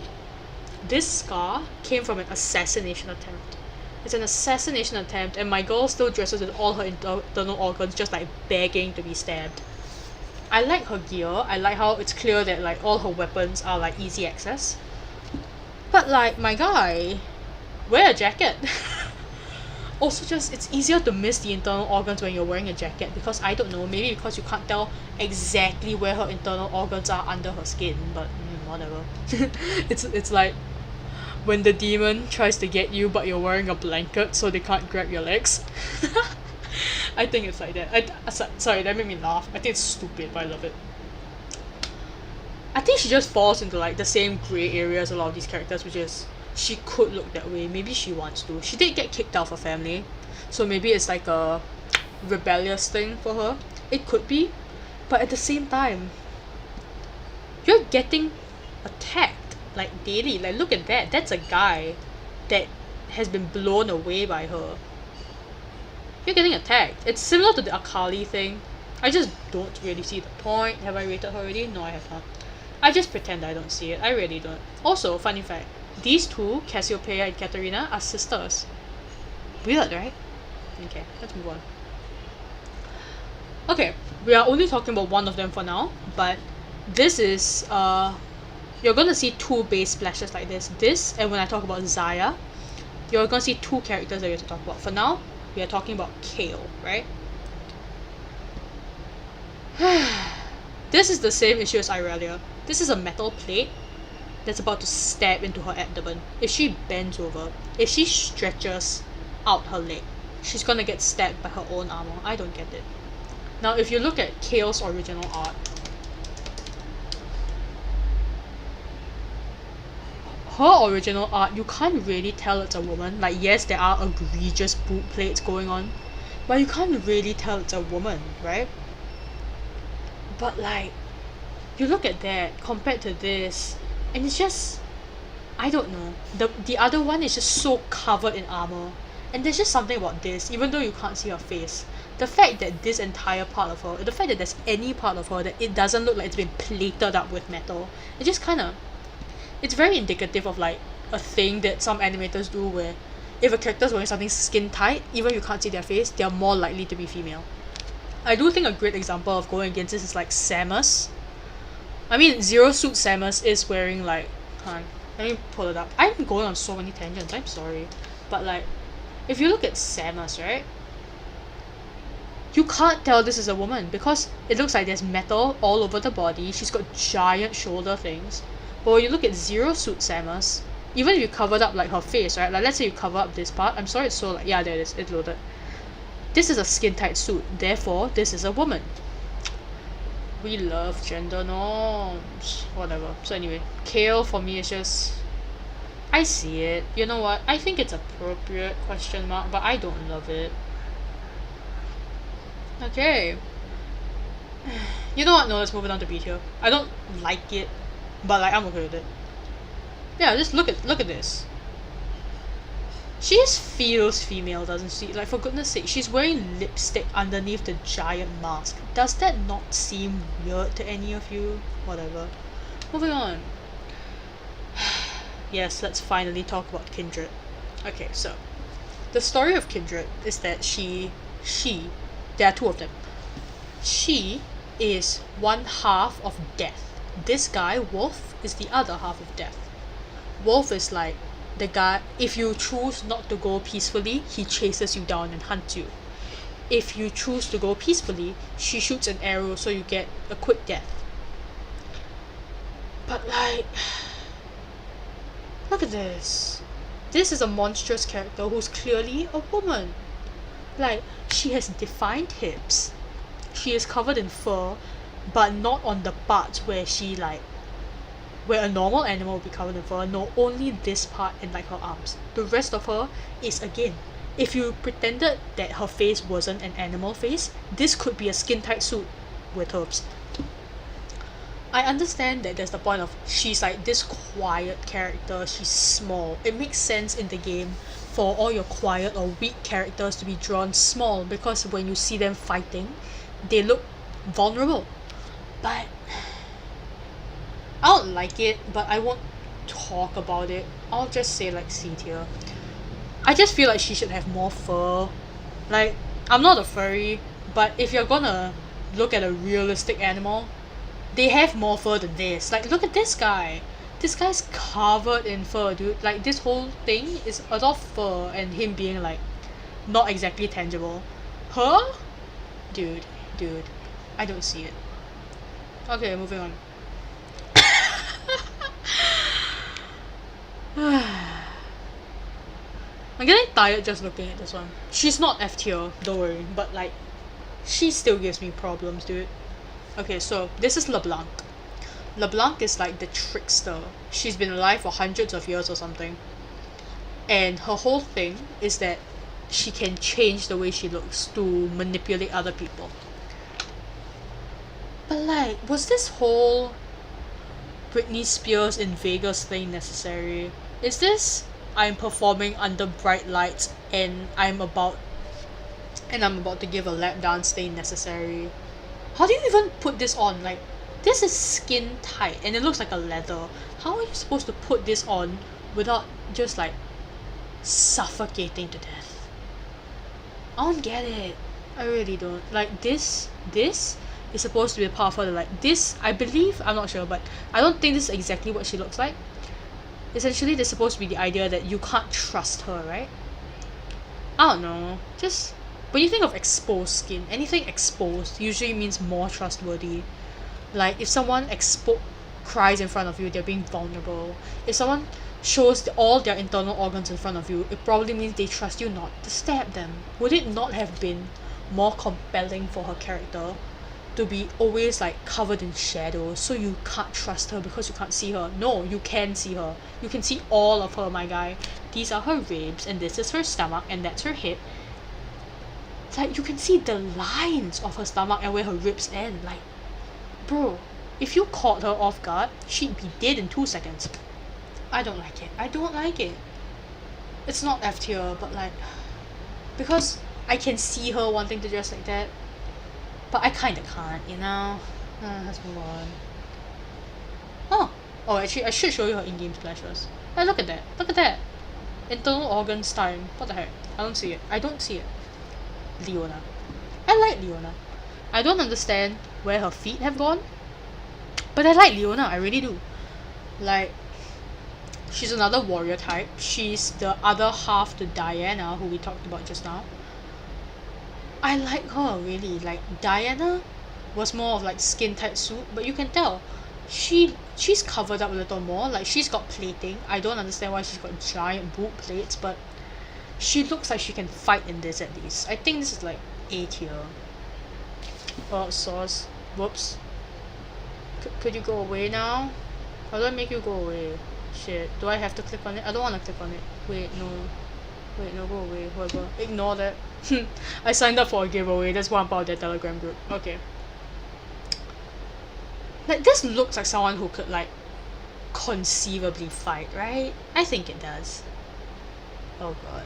this scar came from an assassination attempt. It's an assassination attempt and my girl still dresses with all her internal organs just like begging to be stabbed. I like her gear. I like how it's clear that like all her weapons are like easy access. But like, my guy, wear a jacket. Also, just, it's easier to miss the internal organs when you're wearing a jacket because, I don't know, maybe because you can't tell exactly where her internal organs are under her skin, but whatever. It's like when the demon tries to get you but you're wearing a blanket so they can't grab your legs. I think it's like that. Sorry, that made me laugh. I think it's stupid, but I love it. I think she just falls into like the same grey area as a lot of these characters, which is she could look that way. Maybe she wants to. She did get kicked out of her family, so maybe it's like a rebellious thing for her. It could be, but at the same time, you're getting attacked like daily. Like, look at that. That's a guy that has been blown away by her. You're getting attacked. It's similar to the Akali thing. I just don't really see the point. Have I rated her already? No, I have not. I just pretend I don't see it. I really don't. Also, funny fact, these two, Cassiopeia and Katarina, are sisters. Weird, right? Okay, let's move on. Okay, we are only talking about one of them for now, but this is, you're gonna see two base splashes like this. This, and when I talk about Zaya, you're gonna see two characters that we have to talk about. For now, we are talking about Kale, right? This is the same issue as Irelia. This is a metal plate that's about to stab into her abdomen. If she bends over, if she stretches out her leg, she's gonna get stabbed by her own armor. I don't get it. Now, if you look at Kale's original art, her original art, you can't really tell it's a woman. Like, yes, there are egregious boob plates going on, but you can't really tell it's a woman, right? But like, you look at that compared to this, and it's just, I don't know. The other one is just so covered in armor, and there's just something about this, even though you can't see her face. The fact that this entire part of her, the fact that there's any part of her that it doesn't look like it's been plated up with metal, it just kind of, it's very indicative of like a thing that some animators do where if a character's wearing something skin tight, even if you can't see their face, they're more likely to be female. I do think a great example of going against this is like Samus. I mean, Zero Suit Samus is wearing like, let me pull it up. I'm going on so many tangents, I'm sorry. But like, if you look at Samus, right? You can't tell this is a woman because it looks like there's metal all over the body. She's got giant shoulder things. But when you look at Zero Suit Samus, even if you covered up like her face, right? Like let's say you cover up this part. I'm sorry it's so like, yeah, there it is, it's loaded. This is a skin tight suit, therefore this is a woman. We love gender norms. Whatever. So anyway, Kale for me is just, I see it. You know what? I think it's appropriate, question mark, but I don't love it. Okay. You know what? No, let's move it on to B tier. I don't like it, but like I'm okay with it. Yeah, just look at this. She just feels female, doesn't she? Like, for goodness sake, she's wearing lipstick underneath the giant mask. Does that not seem weird to any of you? Whatever. Moving on. Yes, let's finally talk about Kindred. Okay, so the story of Kindred is that there are two of them. She is one half of death. This guy, Wolf, is the other half of death. Wolf is like the guy, if you choose not to go peacefully, he chases you down and hunts you. If you choose to go peacefully, she shoots an arrow so you get a quick death. But like, look at this. This is a monstrous character who's clearly a woman. Like, she has defined hips. She is covered in fur, but not on the parts where she like, where a normal animal would be covered in fur. No, only this part and like her arms. The rest of her is, again, if you pretended that her face wasn't an animal face, this could be a skin tight suit with herbs. I understand that there's the point of she's like this quiet character, she's small. It makes sense in the game for all your quiet or weak characters to be drawn small because when you see them fighting, they look vulnerable. But I don't like it, but I won't talk about it. I'll just say like C tier. I just feel like she should have more fur. Like, I'm not a furry, but if you're gonna look at a realistic animal, they have more fur than this. Like, look at this guy. This guy's covered in fur, dude. Like, this whole thing is a lot of fur and him being like not exactly tangible. Her? Dude, I don't see it. Okay, moving on. I'm getting tired just looking at this one. She's not F tier, don't worry, but like, she still gives me problems, dude. Okay, so this is LeBlanc. LeBlanc is like the trickster. She's been alive for hundreds of years or something. And her whole thing is that she can change the way she looks to manipulate other people. But like, was this whole Britney Spears in Vegas thing necessary? Is this I'm performing under bright lights and I'm about to give a lap dance thing necessary? How do you even put this on? Like, this is skin tight and it looks like a leather. How are you supposed to put this on without just like suffocating to death? I don't get it. I really don't. Like, this is supposed to be a part of her. Like, this, I believe, I'm not sure, but I don't think this is exactly what she looks like. Essentially, there's supposed to be the idea that you can't trust her, right? I don't know. Just, when you think of exposed skin, anything exposed usually means more trustworthy. Like if someone cries in front of you, they're being vulnerable. If someone shows all their internal organs in front of you, it probably means they trust you not to stab them. Would it not have been more compelling for her character to be always like covered in shadows, so you can't trust her because you can't see her? No, you can see her. You can see all of her, my guy. These are her ribs, and this is her stomach, and that's her hip. It's like you can see the lines of her stomach and where her ribs end. Like, bro, if you caught her off guard, she'd be dead in 2 seconds. I don't like it. I don't like it. It's not F tier, but like, because I can see her wanting to dress like that, but I kinda can't, you know? Let's move on. Oh, actually, I should show you her in-game splashes. Hey, look at that. Look at that. Internal organs time. What the heck? I don't see it. I don't see it. Leona. I like Leona. I don't understand where her feet have gone, but I like Leona. I really do. Like, she's another warrior type. She's the other half to Diana, who we talked about just now. I like her, really. Like, Diana was more of like skin tight suit, but you can tell she's covered up a little more. Like, she's got plating. I don't understand why she's got giant boot plates, but she looks like she can fight in this at least. I think this is like A tier. Oh, sauce. Whoops. Could you go away now? How do I make you go away? Shit. Do I have to click on it? I don't want to click on it. Wait, no. Wait, no, go away. Whatever. Ignore that. I signed up for a giveaway. That's why I'm part of their Telegram group. Okay. Like, this looks like someone who could, like, conceivably fight, right? I think it does. Oh god.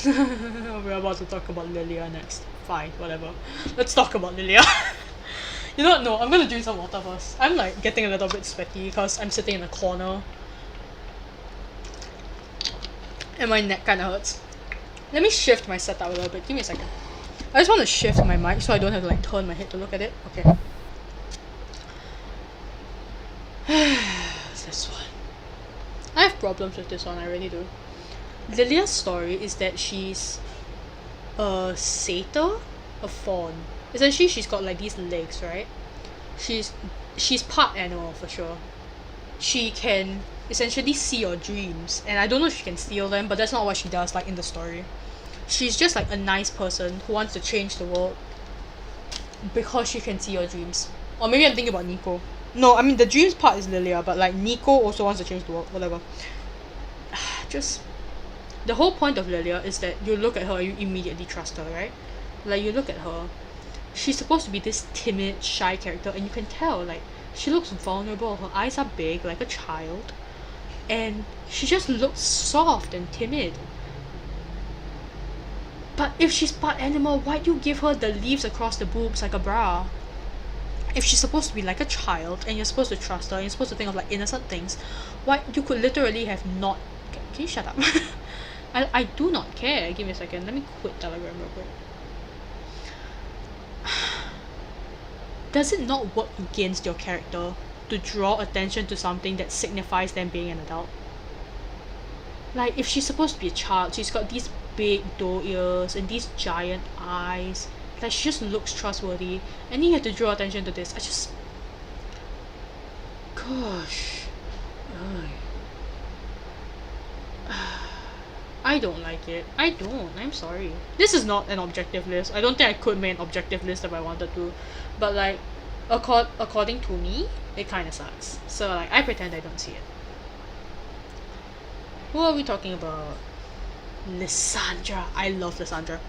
We're about to talk about Lilia next. Fine, whatever. Let's talk about Lilia. You know what? No, I'm gonna drink some water first. I'm like getting a little bit sweaty because I'm sitting in a corner. And my neck kinda hurts. Let me shift my setup a little bit. Give me a second. I just want to shift my mic so I don't have to like turn my head to look at it. Okay. This one. I have problems with this one, I really do. Lilia's story is that she's a satyr, a fawn. Essentially, she's got like these legs, right? She's part animal for sure. She can essentially see your dreams, and I don't know if she can steal them, but that's not what she does like in the story. She's just like a nice person who wants to change the world because she can see your dreams. Or maybe I'm thinking about Nico. No, I mean the dreams part is Lilia, but like Nico also wants to change the world, whatever. Just the whole point of Lilia is that you look at her and you immediately trust her, right? Like, you look at her, she's supposed to be this timid, shy character, and you can tell, like, she looks vulnerable. Her eyes are big, like a child, and she just looks soft and timid. But if she's part animal, why'd you give her the leaves across the boobs like a bra? If she's supposed to be like a child, and you're supposed to trust her, and you're supposed to think of like innocent things, why you could literally have not... Can you shut up? I do not care. Give me a second. Let me quit Telegram real quick. Does it not work against your character to draw attention to something that signifies them being an adult? Like, if she's supposed to be a child, she's got these big doe ears and these giant eyes. Like, she just looks trustworthy, and you have to draw attention to this. I just... Gosh. I don't like it. I don't. I'm sorry. This is not an objective list. I don't think I could make an objective list if I wanted to. But like, according to me, it kind of sucks. So like, I pretend I don't see it. Who are we talking about? Lysandra. I love Lysandra.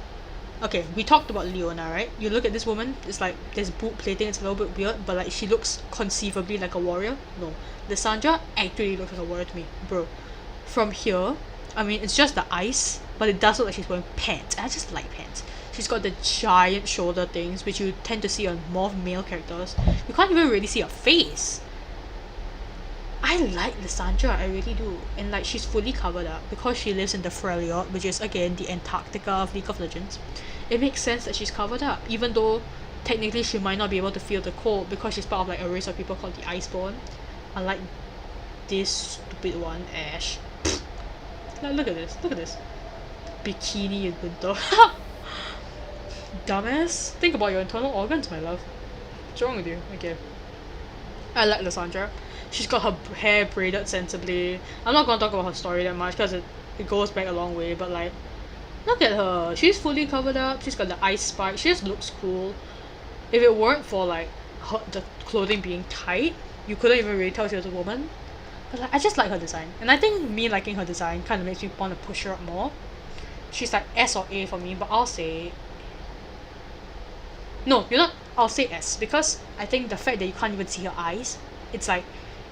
Okay, we talked about Leona, right? You look at this woman, it's like, there's boot plating, it's a little bit weird, but like, she looks conceivably like a warrior. No. Lysandra actually looks like a warrior to me. Bro. From here, I mean, it's just the ice, but it does look like she's wearing pants. I just like pants. She's got the giant shoulder things, which you tend to see on more male characters. You can't even really see her face. I like Lysandra, I really do. And like, she's fully covered up because she lives in the Freljord, which is again the Antarctica of League of Legends. It makes sense that she's covered up, even though technically she might not be able to feel the cold because she's part of like a race of people called the Iceborn. Unlike this stupid one, Ash. Like, look at this, look at this. Bikini in winter. dumbass. Think about your internal organs, my love. What's wrong with you? Okay. I like Lysandra. She's got her hair braided sensibly. I'm not gonna talk about her story that much because it goes back a long way, but like, look at her. She's fully covered up. She's got the ice spike. She just looks cool. If it weren't for like the clothing being tight, you couldn't even really tell she was a woman. But like, I just like her design. And I think me liking her design kind of makes me want to push her up more. She's like S or A for me, but I'll say... No, you know, I'll say S, because I think the fact that you can't even see her eyes, it's like,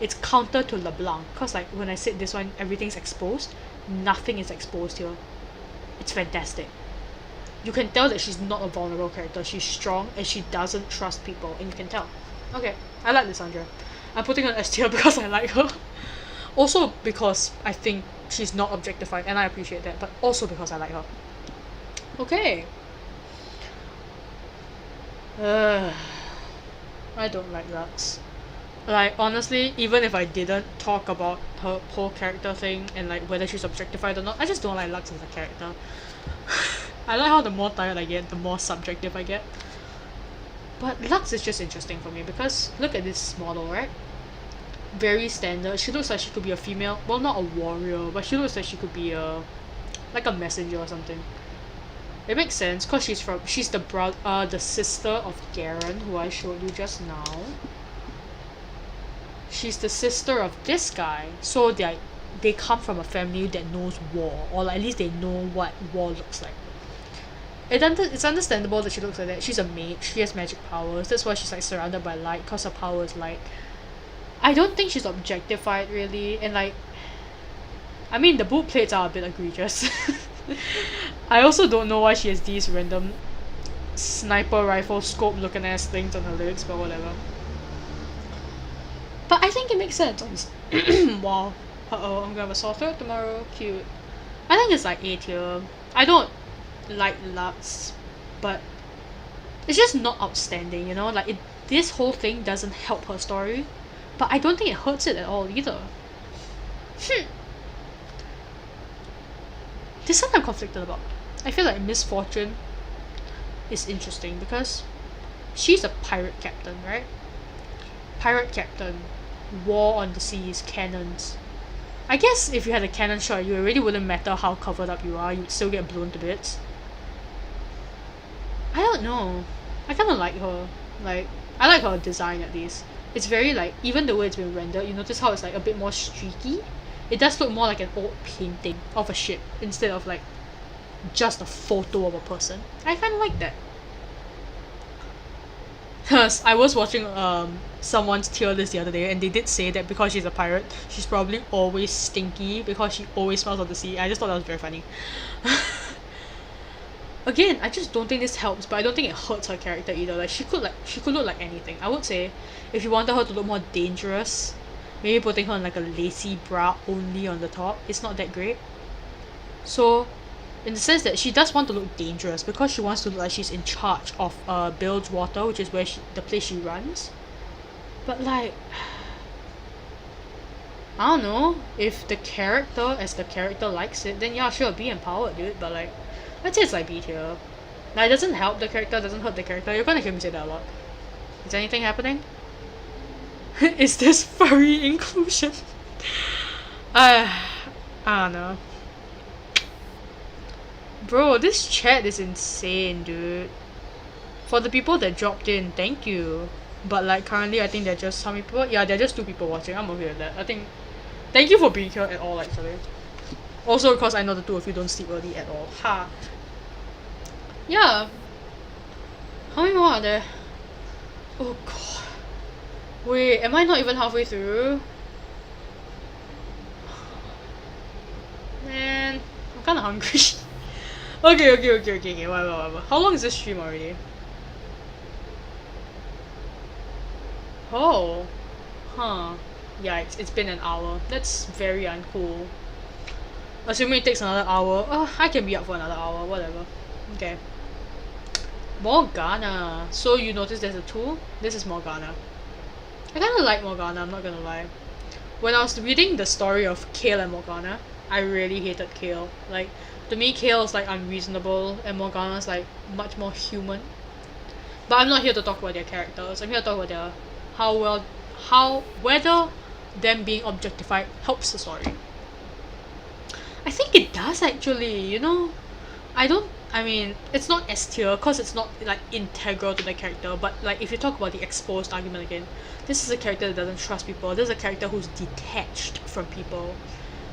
it's counter to LeBlanc, because like, when I said this one, everything's exposed, nothing is exposed here. It's fantastic. You can tell that she's not a vulnerable character, she's strong, and she doesn't trust people, and you can tell. Okay, I like Lysandra. I'm putting her S tier because I like her. Also because I think she's not objectified, and I appreciate that, but also because I like her. Okay. I don't like Lux. Like, honestly, even if I didn't talk about her whole character thing and like whether she's objectified or not, I just don't like Lux as a character. I like how the more tired I get, the more subjective I get. But Lux is just interesting for me because look at this model, right? Very standard. She looks like she could be a female, well, not a warrior, but she looks like she could be a like a messenger or something. It makes sense because she's the sister of Garen, who I showed you just now. She's the sister of this guy, so they come from a family that knows war, or like, at least they know what war looks like. It's understandable that she looks like that. She's a mage. She has magic powers. That's why she's like surrounded by light, because her power is light. I don't think she's objectified really, and like, I mean, the boot plates are a bit egregious. I also don't know why she has these random sniper rifle scope looking ass things on her legs, but whatever. But I think it makes sense. Wow. Uh-oh, I'm gonna have a sore throat tomorrow. Cute. I think it's like A tier. I don't like Lux, but it's just not outstanding, you know? Like, this whole thing doesn't help her story, but I don't think it hurts it at all either. This one I'm conflicted about. I feel like Misfortune is interesting because she's a pirate captain, right? Pirate captain, war on the seas, cannons. I guess if you had a cannon shot, you really wouldn't matter how covered up you are, you'd still get blown to bits. I don't know. I kinda like her. Like, I like her design at least. It's very like, even the way it's been rendered, you notice how it's like a bit more streaky? It does look more like an old painting of a ship instead of like just a photo of a person. I kinda like that. Cause I was watching someone's tier list the other day and they did say that because she's a pirate, she's probably always stinky because she always smells of the sea. I just thought that was very funny. Again, I just don't think this helps, but I don't think it hurts her character either. Like she could look like anything. I would say if you wanted her to look more dangerous, maybe putting her in like a lacy bra only on the top, it's not that great. So in the sense that she does want to look dangerous because she wants to look like she's in charge of Bilgewater, which is where the place she runs. But like, I don't know, if the character as the character likes it, then yeah, sure, be empowered, dude. But like, I'd say it's like B tier. Like, it doesn't help the character, doesn't hurt the character. You're gonna hear me say that a lot. Is anything happening? Is this furry inclusion? I don't know. Bro, this chat is insane, dude. For the people that dropped in, thank you. But like, currently I think they're just, how many people? Yeah, they're just 2 people watching. I'm okay with that. I think, thank you for being here at all, actually. Also because I know the 2 of you don't sleep early at all. Ha. Yeah. How many more are there? Oh god. Wait, am I not even halfway through? Man, I'm kinda hungry. Okay, whatever. How long is this stream already? Oh. Huh. Yikes, it's been an hour. That's very uncool. Assuming it takes another hour. I can be up for another hour, whatever. Okay. Morgana. So you notice there's a tool? This is Morgana. I kinda like Morgana, I'm not gonna lie. When I was reading the story of Kale and Morgana, I really hated Kale. Like, To me, Kale is like unreasonable, and Morgana's like much more human. But I'm not here to talk about their characters. I'm here to talk about their whether them being objectified helps the story. I think it does actually. I mean, it's not S tier because it's not like integral to the character. But like, if you talk about the exposed argument again, this is a character that doesn't trust people. This is a character who's detached from people.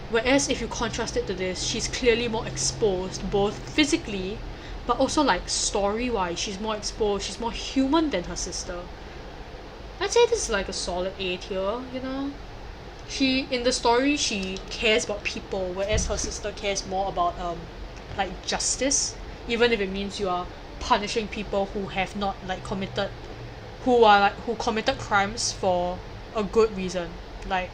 Whereas if you contrast it to this, she's clearly more exposed, both physically, but also like story-wise. She's more exposed. She's more human than her sister. I'd say this is like a solid A tier. In the story, she cares about people, whereas her sister cares more about like justice, even if it means you are punishing people who have not like committed crimes for a good reason. Like,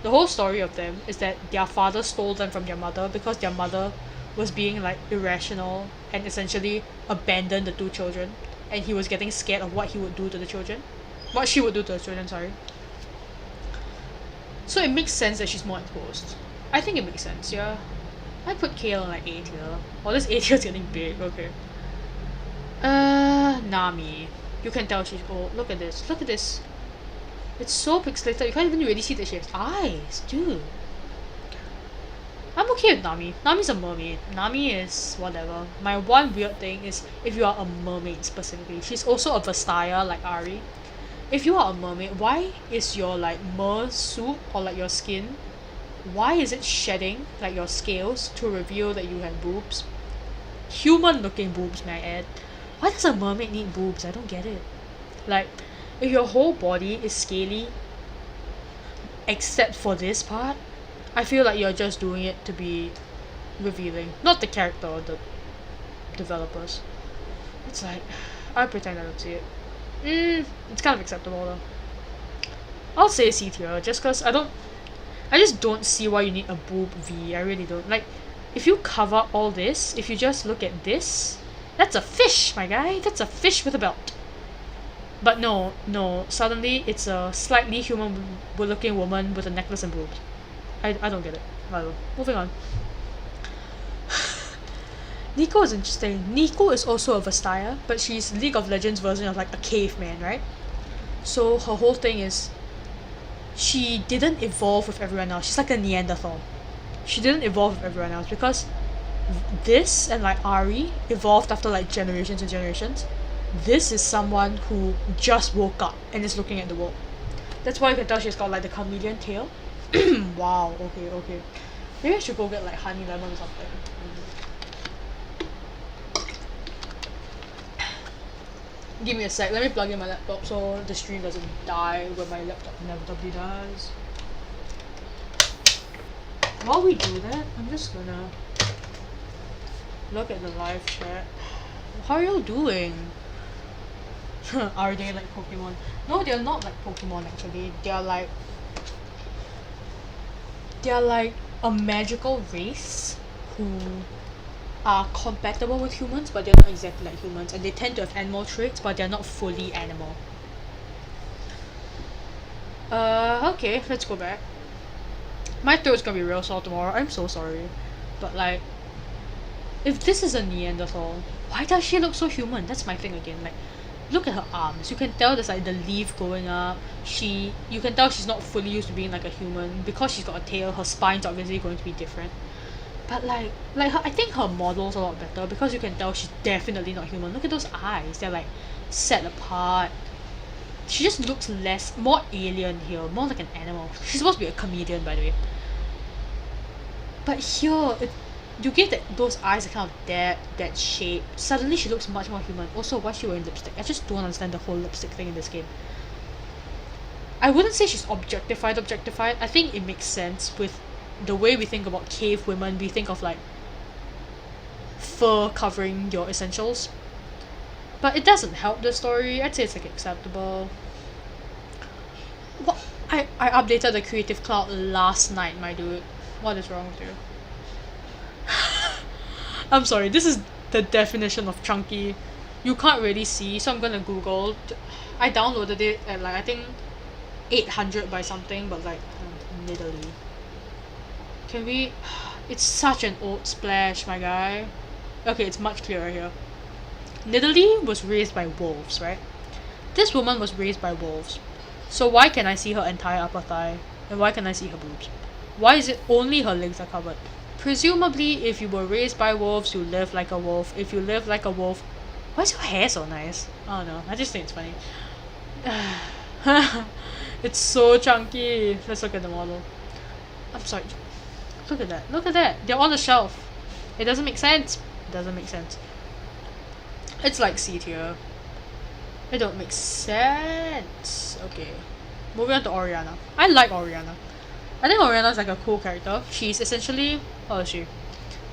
the whole story of them is that their father stole them from their mother because their mother was being like irrational and essentially abandoned the two children, and he was getting scared of what she would do to the children, sorry. So it makes sense that she's more exposed. I think it makes sense, yeah. I put Kale on like A tier. Oh, this A tier is getting big, okay. Nami. You can tell she's old. Look at this. It's so pixelated, you can't even really see that she has eyes, dude. I'm okay with Nami. Nami's a mermaid. Nami is whatever. My one weird thing is if you are a mermaid specifically. She's also a Vastaya like Ari. If you are a mermaid, why is your like mer suit or like your skin, why is it shedding like your scales to reveal that you have boobs? Human looking boobs, may I add. Why does a mermaid need boobs? I don't get it. Like, if your whole body is scaly except for this part, I feel like you're just doing it to be revealing. Not the character or the developers. It's like, I pretend I don't see it. It's kind of acceptable though. I'll say C tier just cause I just don't see why you need a boob V. I really don't. Like, if you cover all this, if you just look at this, that's a fish, my guy. That's a fish with a belt. But no, suddenly it's a slightly human looking woman with a necklace and boobs. I don't get it. Whatever. Moving on. Nico is interesting. Nico is also a Vastaya, but she's League of Legends version of like a caveman, right? So her whole thing is she didn't evolve with everyone else. She's like a Neanderthal. She didn't evolve with everyone else because this and like Ari evolved after like generations and generations. This is someone who just woke up and is looking at the world. That's why you can tell she's got like the chameleon tail. Wow, okay. Maybe I should go get like honey lemon or something. Give me a sec, let me plug in my laptop so the stream doesn't die when my laptop inevitably dies. While we do that, I'm just gonna look at the live chat. How are y'all doing? Are they like Pokemon? No, they're not like Pokemon actually. They're like a magical race who are compatible with humans, but they're not exactly like humans, and they tend to have animal traits, but they're not fully animal. Okay, let's go back. My throat's gonna be real sore tomorrow. I'm so sorry, but like, if this is a Neanderthal, why does she look so human? That's my thing again. Like, look at her arms. You can tell there's like the leaf going up. You can tell she's not fully used to being like a human because she's got a tail. Her spine's obviously going to be different. But like her, I think her model's a lot better because you can tell she's definitely not human. Look at those eyes. They're like set apart. She just looks more alien here, more like an animal. She's supposed to be a comedian, by the way. But here, you get that those eyes are kind of that shape. Suddenly she looks much more human. Also, why is she wearing lipstick? I just don't understand the whole lipstick thing in this game. I wouldn't say she's objectified. I think it makes sense with the way we think about cave women. We think of like fur covering your essentials. But it doesn't help the story. I'd say it's like acceptable. What? I updated the Creative Cloud last night, my dude. What is wrong with you? I'm sorry, this is the definition of chunky. You can't really see, so I'm gonna Google. I downloaded it at like I think 800 by something, but like middly. Can we? It's such an old splash, my guy. Okay, it's much clearer here. Nidalee was raised by wolves, right? This woman was raised by wolves. So why can I see her entire upper thigh? And why can I see her boobs? Why is it only her legs are covered? Presumably, if you were raised by wolves, you live like a wolf. If you live like a wolf... Why is your hair so nice? I don't know. I just think it's funny. It's so chunky. Let's look at the model. I'm sorry. Look at that. Look at that. They're on the shelf. It doesn't make sense. It doesn't make sense. It's like C tier. It don't make sense. Okay. Moving on to Oriana. I like Oriana. I think Oriana's like a cool character. She's essentially... How is she?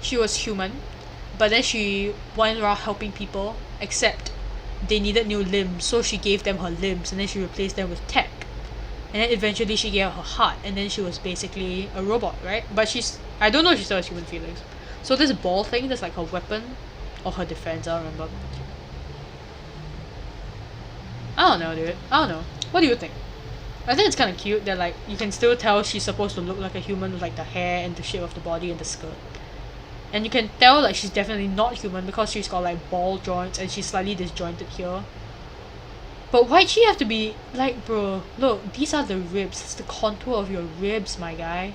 She was human. But then she went around helping people. Except they needed new limbs. So she gave them her limbs. And then she replaced them with tech. And then eventually she gave her heart. And then she was basically a robot, right? But she's... I don't know if she still has human feelings. So this ball thing, that's like her weapon. Or her defense, I don't remember. I don't know, dude. I don't know. What do you think? I think it's kind of cute that like you can still tell she's supposed to look like a human with like the hair and the shape of the body and the skirt. And you can tell like she's definitely not human because she's got like ball joints and she's slightly disjointed here. But why'd she have to be like, bro, look, these are the ribs. It's the contour of your ribs, my guy.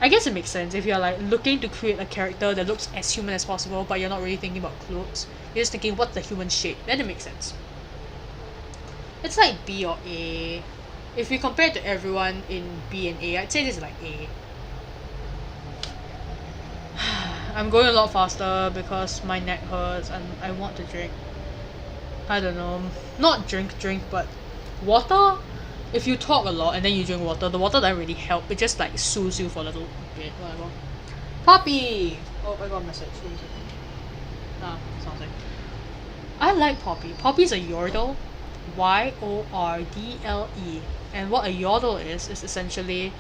I guess it makes sense if you're like looking to create a character that looks as human as possible but you're not really thinking about clothes. You're just thinking what's the human shape. Then it makes sense. It's like B or A. If we compare it to everyone in B and A, I'd say this is like A. I'm going a lot faster because my neck hurts and I want to drink. I don't know. Not drink, but water? If you talk a lot and then you drink water, the water doesn't really help. It just like soothes you for a little bit. Whatever. Poppy! Oh, I got a message. Ah, sounds like. I like Poppy. Poppy's a yordle. Y-O-R-D-L-E. And what a yordle is essentially,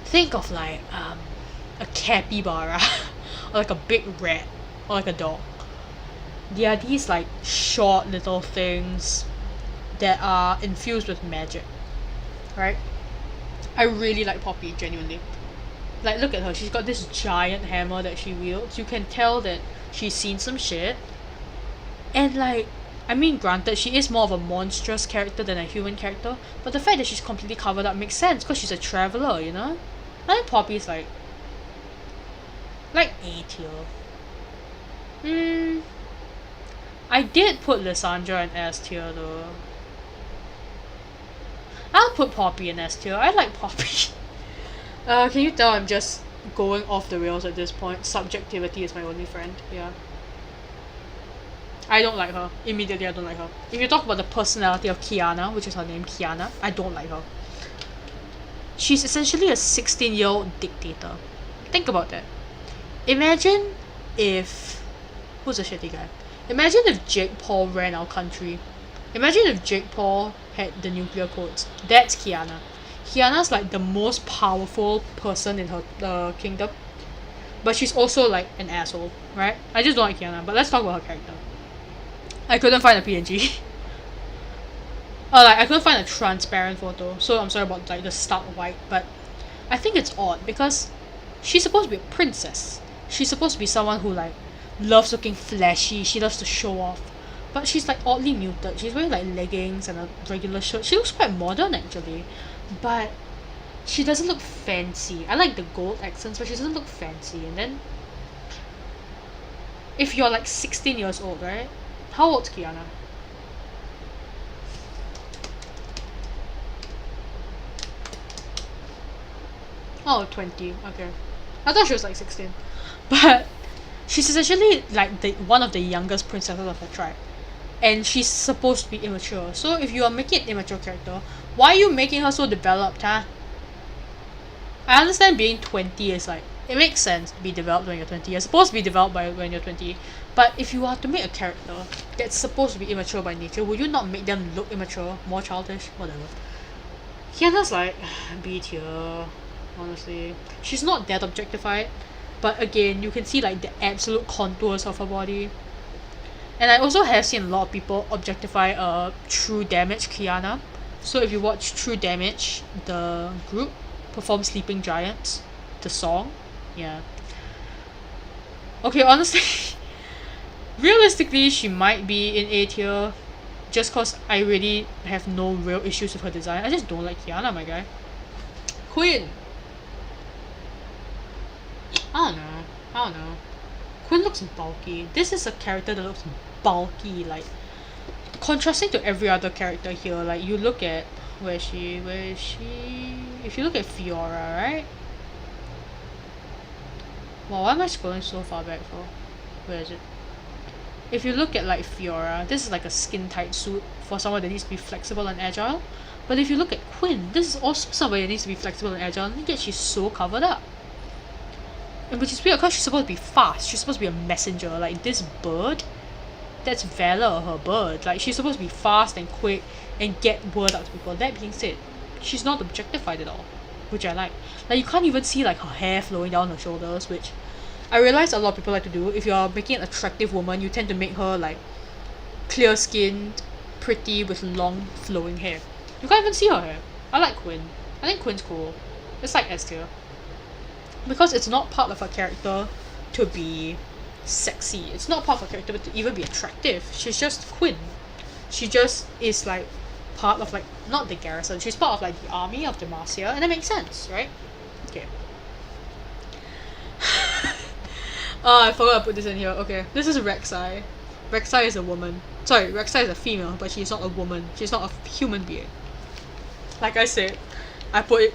think of like a capybara or like a big rat or like a dog. They are these like short little things that are infused with magic, right? I really like Poppy, genuinely. Like, look at her. She's got this giant hammer that she wields. You can tell that she's seen some shit. And like, I mean, granted, she is more of a monstrous character than a human character, but the fact that she's completely covered up makes sense because she's a traveler, you know? I think Poppy's like A tier. I did put Lysandra in S tier though. I'll put Poppy in S tier. I like Poppy. Can you tell I'm just going off the rails at this point? Subjectivity is my only friend, yeah. I don't like her. Immediately, I don't like her. If you talk about the personality of Kiana, which is her name, Kiana, I don't like her. She's essentially a 16-year-old dictator. Think about that. Imagine if... Who's the shitty guy? Imagine if Jake Paul ran our country. Imagine if Jake Paul had the nuclear codes. That's Kiana. Kiana's like the most powerful person in her kingdom. But she's also like an asshole, right? I just don't like Kiana, but let's talk about her character. I couldn't find a PNG. Like I couldn't find a transparent photo, so I'm sorry about like the stark white, but I think it's odd because she's supposed to be a princess. She's supposed to be someone who like loves looking flashy, she loves to show off. But she's like oddly muted. She's wearing like leggings and a regular shirt. She looks quite modern actually. But she doesn't look fancy. I like the gold accents, but she doesn't look fancy. And then if you're like 16 years old, right? How old's Kiana? Oh, 20. Okay. I thought she was like 16. But she's essentially like one of the youngest princesses of her tribe. And she's supposed to be immature. So if you are making an immature character, why are you making her so developed, huh? I understand being 20 is like, it makes sense to be developed when you're 20. You're supposed to be developed when you're 20. But if you are to make a character that's supposed to be immature by nature, would you not make them look immature, more childish, whatever? Kiana's like B tier, honestly. She's not that objectified, but again, you can see like the absolute contours of her body. And I also have seen a lot of people objectify True Damage Kiana. So if you watch True Damage, the group perform Sleeping Giants, the song, Yeah. Okay, honestly, realistically, she might be in A tier just cause I really have no real issues with her design. I just don't like Kiana, my guy. Quinn. I don't know. Quinn looks bulky. This is a character that looks bulky, like contrasting to every other character here. Like you look at where is she? If you look at Fiora, right? Wow, why am I scrolling so far back for? Where is it? If you look at like Fiora, this is like a skin tight suit for someone that needs to be flexible and agile. But if you look at Quinn, this is also somebody that needs to be flexible and agile, and yet she's so covered up. And which is weird because she's supposed to be fast. She's supposed to be a messenger. Like this bird, that's Valor, her bird. Like she's supposed to be fast and quick and get word out to people. That being said, she's not objectified at all, which I like. Like you can't even see like her hair flowing down her shoulders, which I realize a lot of people like to do. If you're making an attractive woman, you tend to make her like clear skinned, pretty with long flowing hair. You can't even see her hair. I like Quinn. I think Quinn's cool. It's like S tier. Because it's not part of her character to be sexy. It's not part of her character to even be attractive. She's just Quinn. She just is like part of like, not the garrison, she's part of like the army of Demacia, and that makes sense, right? Okay. I forgot to put this in here. Okay, this is Rek'Sai. Rek'Sai is a woman. Sorry, Rek'Sai is a female, but she's not a woman. She's not a human being. Like I said, I put it...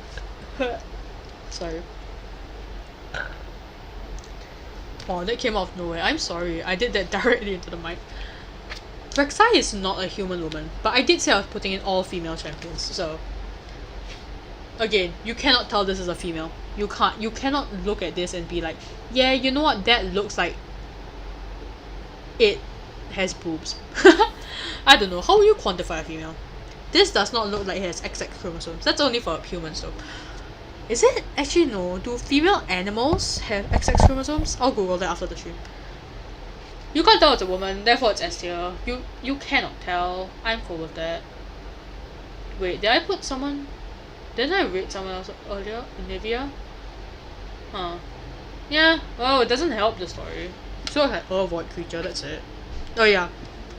Sorry. Wow, that came out of nowhere. I'm sorry. I did that directly into the mic. Rek'Sai is not a human woman, but I did say I was putting in all female champions, so... Again, you cannot tell this is a female. You cannot look at this and be like, yeah, you know what, that looks like it has boobs. I don't know, how will you quantify a female? This does not look like it has XX chromosomes. That's only for humans though. Is it? Actually no, do female animals have XX chromosomes? I'll Google that after the stream. You can't tell it's a woman, therefore it's S tier. You cannot tell. I'm cool with that. Wait, did I put someone... Didn't I rate someone else earlier? Olivia? Huh. Yeah, well, it doesn't help the story. So it's like a void creature, that's it. Oh yeah.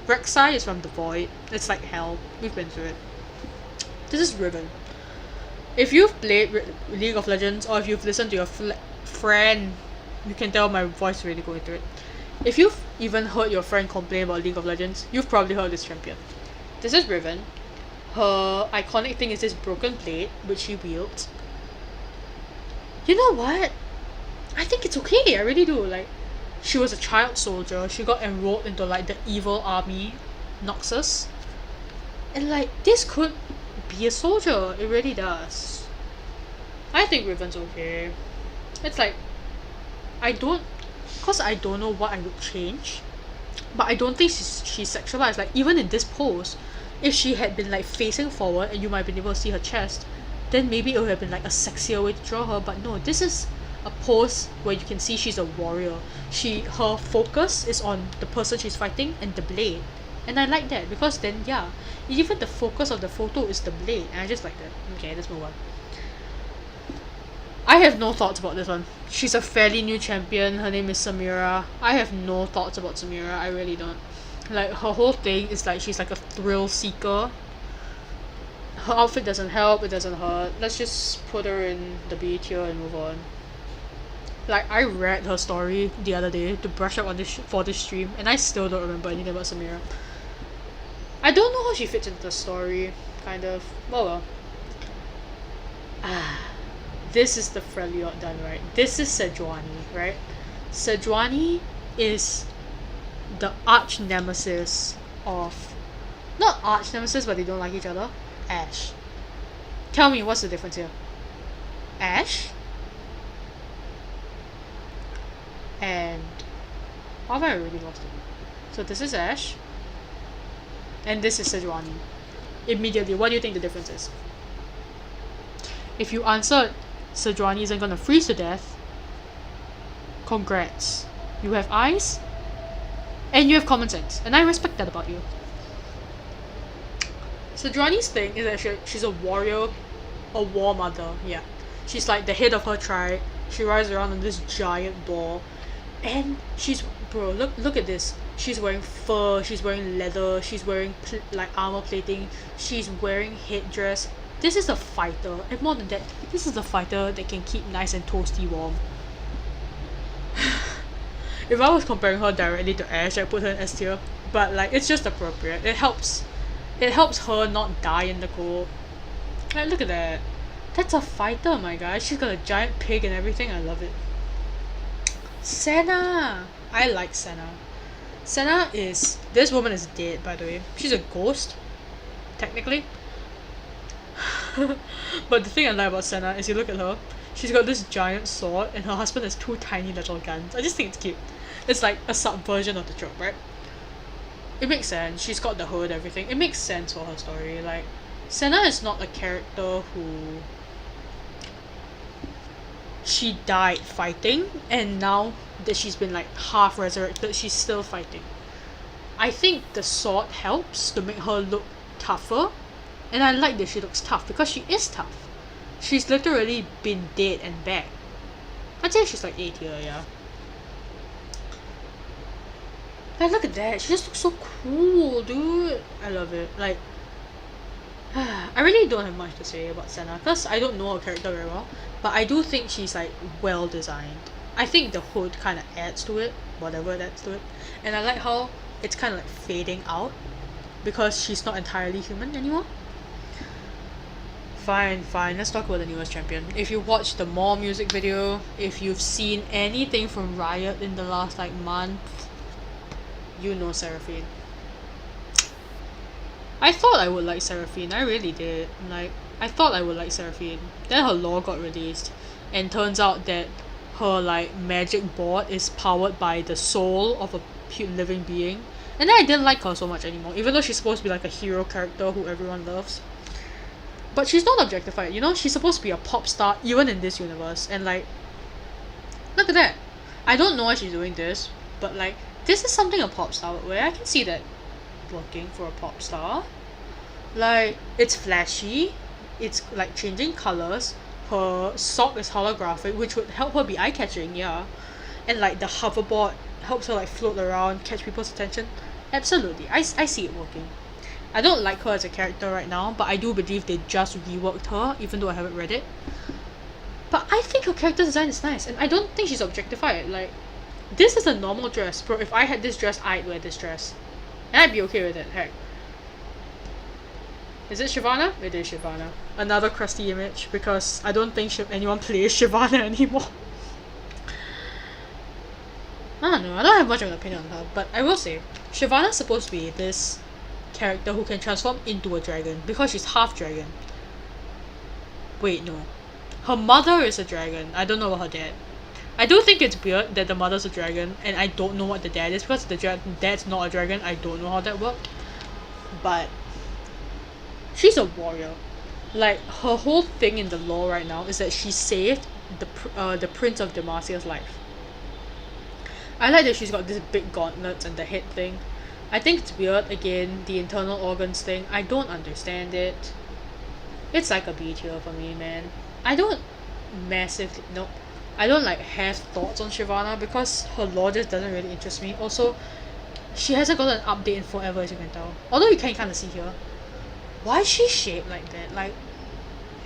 Rek'Sai is from the void. It's like hell. We've been through it. This is Riven. If you've played League of Legends, or if you've listened to your friend, you can tell my voice really going through it. If you've even heard your friend complain about League of Legends, you've probably heard this champion. This is Riven. Her iconic thing is this broken plate, which she wields. You know what? I think it's okay, I really do. Like, she was a child soldier, she got enrolled into like the evil army, Noxus. And like, this could be a soldier, it really does. I think Riven's okay. It's like, I don't know what I would change, but I don't think she's sexualized. Like, even in this pose, if she had been like facing forward and you might have been able to see her chest, then maybe it would have been like a sexier way to draw her. But no, this is a pose where you can see she's a warrior. Her focus is on the person she's fighting and the blade. And I like that because then yeah, even the focus of the photo is the blade, and I just like that. Okay, let's move on. I have no thoughts about this one. She's a fairly new champion. Her name is Samira. I have no thoughts about Samira. I really don't. Like, her whole thing is like she's like a thrill seeker. Her outfit doesn't help, it doesn't hurt. Let's just put her in the B tier and move on. Like, I read her story the other day to brush up on this for this stream, and I still don't remember anything about Samira. I don't know how she fits into the story, kind of. Oh well. This is the Freljord done, right? This is Sejuani, right? Sejuani is the arch nemesis of... Not arch nemesis, but they don't like each other. Ashe. Tell me, what's the difference here? Ashe? And... How have I already lost it? So this is Ashe. And this is Sejuani. Immediately, what do you think the difference is? If you answered Sejuani isn't gonna freeze to death, congrats. You have eyes, and you have common sense, and I respect that about you. Sejuani's thing is that she's a warrior, a war mother, yeah. She's like the head of her tribe, She rides around on this giant ball, and she's, bro, look at this. She's wearing fur, she's wearing leather, she's wearing like armor plating, she's wearing headdress. This is a fighter, and more than that, this is a fighter that can keep nice and toasty warm. If I was comparing her directly to Ash, I'd put her in S tier, but like it's just appropriate. It helps her not die in the cold. Like, look at that. That's a fighter, my guy. She's got a giant pig and everything. I love it. Senna! I like Senna. Senna is... This woman is dead, by the way. She's a ghost, technically. But the thing I like about Senna is you look at her, she's got this giant sword and her husband has two tiny little guns. I just think it's cute. It's like a subversion of the trope, right? It makes sense. She's got the hood, everything. It makes sense for her story. Like, Senna is not a character who... She died fighting, and now that she's been like half resurrected, she's still fighting. I think the sword helps to make her look tougher, and I like that she looks tough because she is tough. She's literally been dead and back. I'd say she's like A tier, yeah. Like, look at that. She just looks so cool, dude. I love it. Like, I really don't have much to say about Senna because I don't know her character very well, but I do think she's like well designed. I think the hood kind of adds to it, whatever it adds to it, and I like how it's kind of like fading out because she's not entirely human anymore. Fine, let's talk about the newest champion. If you watched the More music video, if you've seen anything from Riot in the last like month, you know Seraphine. I thought I would like Seraphine, I really did. Like, I thought I would like Seraphine. Then her lore got released, and turns out that her like magic board is powered by the soul of a living being. And then I didn't like her so much anymore, even though she's supposed to be like a hero character who everyone loves. But she's not objectified, you know? She's supposed to be a pop star even in this universe, and like, look at that. I don't know why she's doing this, but like, this is something a pop star would wear. I can see that working for a pop star. Like, it's flashy, it's like changing colors, her sock is holographic, which would help her be eye-catching, yeah. And like the hoverboard helps her like float around, catch people's attention. Absolutely, I see it working. I don't like her as a character right now, but I do believe they just reworked her, even though I haven't read it. But I think her character design is nice, and I don't think she's objectified. Like, this is a normal dress, bro. If I had this dress, I'd wear this dress. And I'd be okay with it, heck. Is it Shyvana? It is Shyvana. Another crusty image, because I don't think anyone plays Shyvana anymore. I don't know, I don't have much of an opinion on her, but I will say, Shyvana's supposed to be this character who can transform into a dragon, because she's half dragon. Wait, no. Her mother is a dragon. I don't know about her dad. I do think it's weird that the mother's a dragon, and I don't know what the dad is, because the dad's not a dragon. I don't know how that worked. But she's a warrior. Like, her whole thing in the lore right now is that she saved the Prince of Demacia's life. I like that she's got this big gauntlets and the head thing. I think it's weird, again, the internal organs thing. I don't understand it. It's like a B tier for me, man. I don't like have thoughts on Shyvana because her lore just doesn't really interest me. Also, she hasn't got an update in forever, as you can tell. Although you can kind of see here. Why is she shaped like that? Like,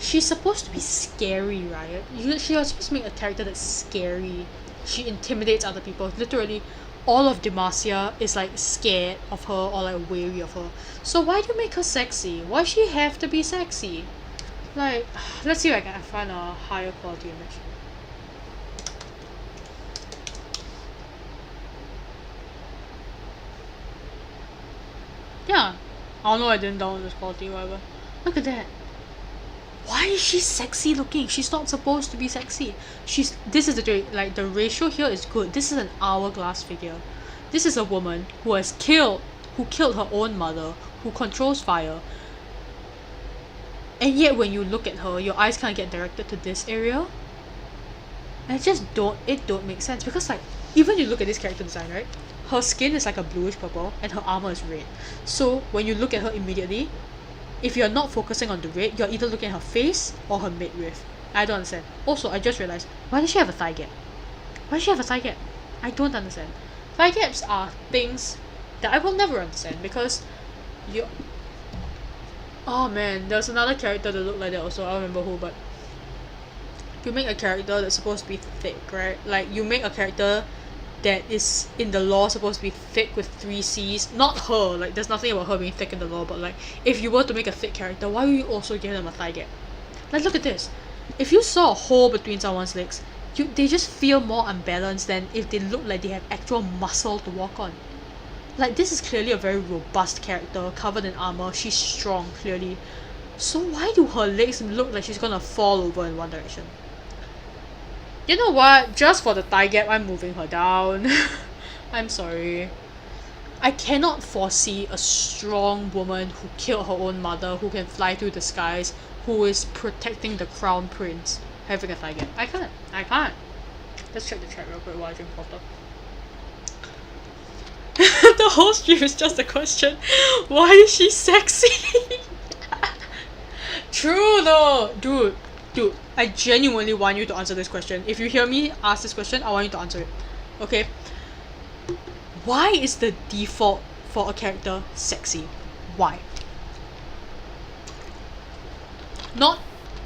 she's supposed to be scary, right? She was supposed to make a character that's scary. She intimidates other people. Literally, all of Demacia is like scared of her or like wary of her. So why do you make her sexy? Why does she have to be sexy? Like, let's see if I can find a higher quality image. Yeah. I don't know, I didn't download this quality, whatever. Look at that. Why is she sexy looking? She's not supposed to be sexy. This is the ratio here is good. This is an hourglass figure. This is a woman who killed her own mother, who controls fire. And yet when you look at her, your eyes kind of get directed to this area. And it don't make sense, because like, even you look at this character design, right? Her skin is like a bluish purple and her armor is red. So when you look at her immediately, if you're not focusing on the red, you're either looking at her face or her midriff. I don't understand. Also, I just realized, why does she have a thigh gap? Why does she have a thigh gap? I don't understand. Thigh gaps are things that I will never understand because you. Oh man, there's another character that looked like that also. I don't remember who, but you make a character that's supposed to be thick, right? Like you make a character that is in the lore supposed to be thick with 3Cs. Not her, like there's nothing about her being thick in the lore, but like if you were to make a thick character, why would you also give them a thigh gap? Like look at this. If you saw a hole between someone's legs, they just feel more unbalanced than if they look like they have actual muscle to walk on. Like this is clearly a very robust character, covered in armor, she's strong, clearly. So why do her legs look like she's gonna fall over in one direction? You know what? Just for the thigh gap, I'm moving her down. I'm sorry. I cannot foresee a strong woman who killed her own mother, who can fly through the skies, who is protecting the crown prince, having a thigh gap. I can't. Let's check the chat real quick while I drink water. The whole stream is just a question. Why is she sexy? True though. Dude, I genuinely want you to answer this question. If you hear me ask this question, I want you to answer it. Okay? Why is the default for a character sexy? Why? Not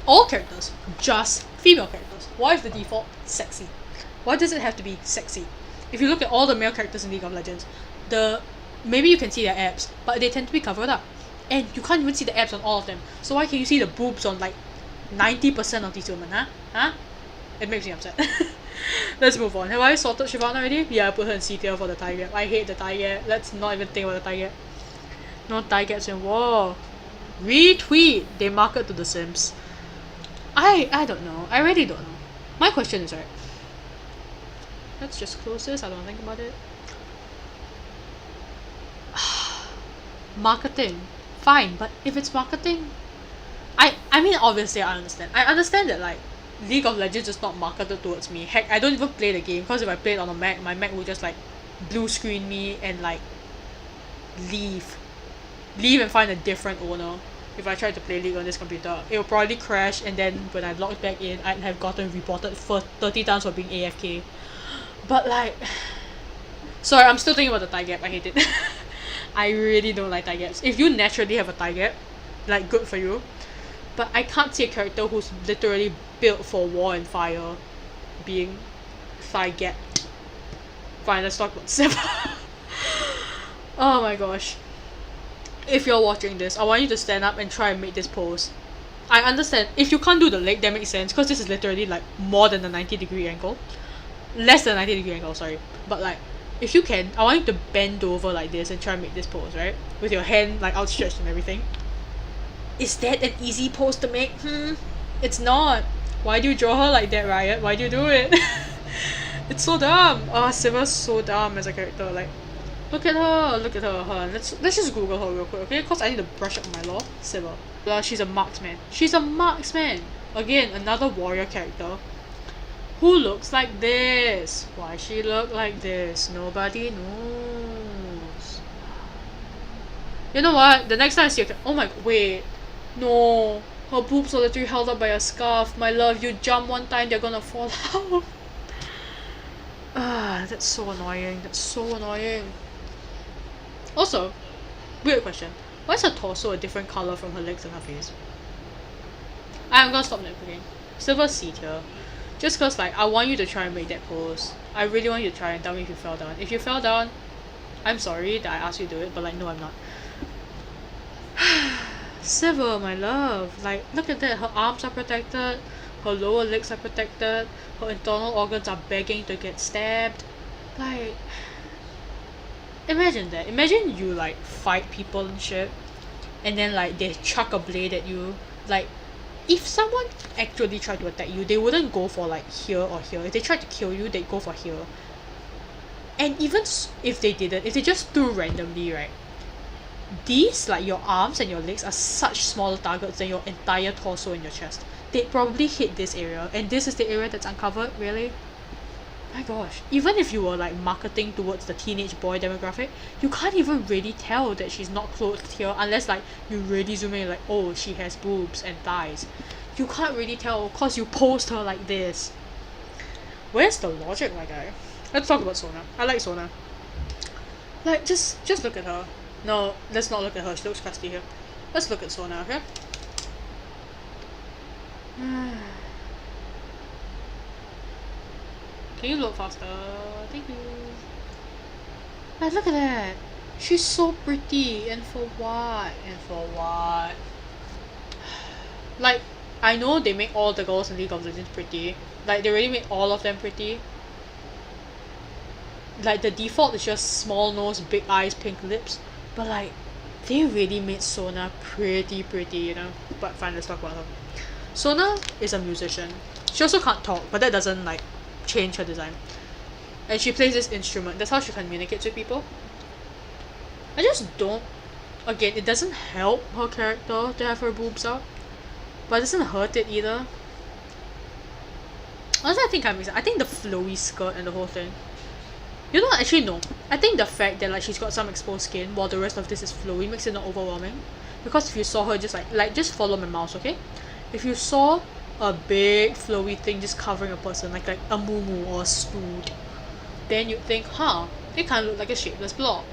all characters, just female characters. Why is the default sexy? Why does it have to be sexy? If you look at all the male characters in League of Legends, maybe you can see their abs, but they tend to be covered up. And you can't even see the abs on all of them. So why can you see the boobs on like 90% of these women, huh? Huh? It makes me upset. Let's move on. Have I sorted Siobhan already? Yeah, I put her in C tier for the thigh gap. I hate the thigh gap. Let's not even think about the thigh gap. No thigh gaps in war. Retweet. They market to the Sims. I don't know. I really don't know. My question is, right, let's just close this. I don't think about it. Marketing. Fine, but if it's marketing, I mean obviously I understand. I understand that like League of Legends is not marketed towards me. Heck, I don't even play the game because if I play it on a Mac, my Mac will just like blue screen me and like leave and find a different owner. If I tried to play League on this computer, it will probably crash, and then when I logged back in, I'd have gotten reported for 30 times for being AFK. But like, sorry, I'm still thinking about the thigh gap. I hate it. I really don't like thigh gaps. If you naturally have a thigh gap, like good for you. But I can't see a character who's literally built for war and fire being thigh gap. Fine, let's talk about Siva. Oh my gosh. If you're watching this, I want you to stand up and try and make this pose. I understand. If you can't do the leg, that makes sense because this is literally like more than a 90-degree angle. Less than a 90-degree angle, sorry. But like, if you can, I want you to bend over like this and try and make this pose, right? With your hand like outstretched and everything. Is that an easy pose to make? It's not. Why do you draw her like that, Riot? Why do you do it? It's so dumb. Oh, Siva's so dumb as a character. Like, look at her. Let's just Google her real quick, okay? Because I need to brush up my lore. Siva. She's a marksman. She's a marksman. Again, another warrior character who looks like this. Why she look like this? Nobody knows. You know what? The next time I see her, oh my, wait. No. Her boobs are literally held up by a scarf. My love, you jump one time, they're gonna fall out. Ah, that's so annoying. That's so annoying. Also, weird question. Why is her torso a different color from her legs and her face? I'm gonna stop nitpicking. Silver C tier. Just cause like, I want you to try and make that pose. I really want you to try and tell me if you fell down. If you fell down, I'm sorry that I asked you to do it, but like, no, I'm not. Siva, my love. Like, look at that. Her arms are protected. Her lower legs are protected. Her internal organs are begging to get stabbed. Like, imagine that. Imagine you like fight people and shit, and then like they chuck a blade at you. Like, if someone actually tried to attack you, they wouldn't go for like here or here. If they tried to kill you, they'd go for here. And even if they didn't, if they just threw randomly, right? These, like your arms and your legs, are such smaller targets than your entire torso and your chest. They'd probably hit this area, and this is the area that's uncovered, really? My gosh. Even if you were like marketing towards the teenage boy demographic, you can't even really tell that she's not clothed here unless like you really zoom in like, oh, she has boobs and thighs. you can't really tell because you posed her like this. Where's the logic, my guy? Let's talk about Sona. I like Sona. Like, just look at her. No, let's not look at her. She looks crusty here. Let's look at Sona, okay? Can you load faster? Thank you. Like, look at that. She's so pretty. And for what? And for what? Like, I know they make all the girls in League of Legends pretty. Like, they really make all of them pretty. Like, the default is just small nose, big eyes, pink lips. But like, they really made Sona pretty, you know? But fine, let's talk about her. Sona is a musician. She also can't talk, but that doesn't like change her design. And she plays this instrument. That's how she communicates with people. I just don't... Again, it doesn't help her character to have her boobs out. But it doesn't hurt it either. Honestly, I think the flowy skirt and the whole thing. You know, actually no. I think the fact that like she's got some exposed skin while the rest of this is flowy makes it not overwhelming. Because if you saw her just like just follow my mouse, okay? If you saw a big flowy thing just covering a person, like a muumuu or a stood, then you'd think, huh, it kind of look like a shapeless blob.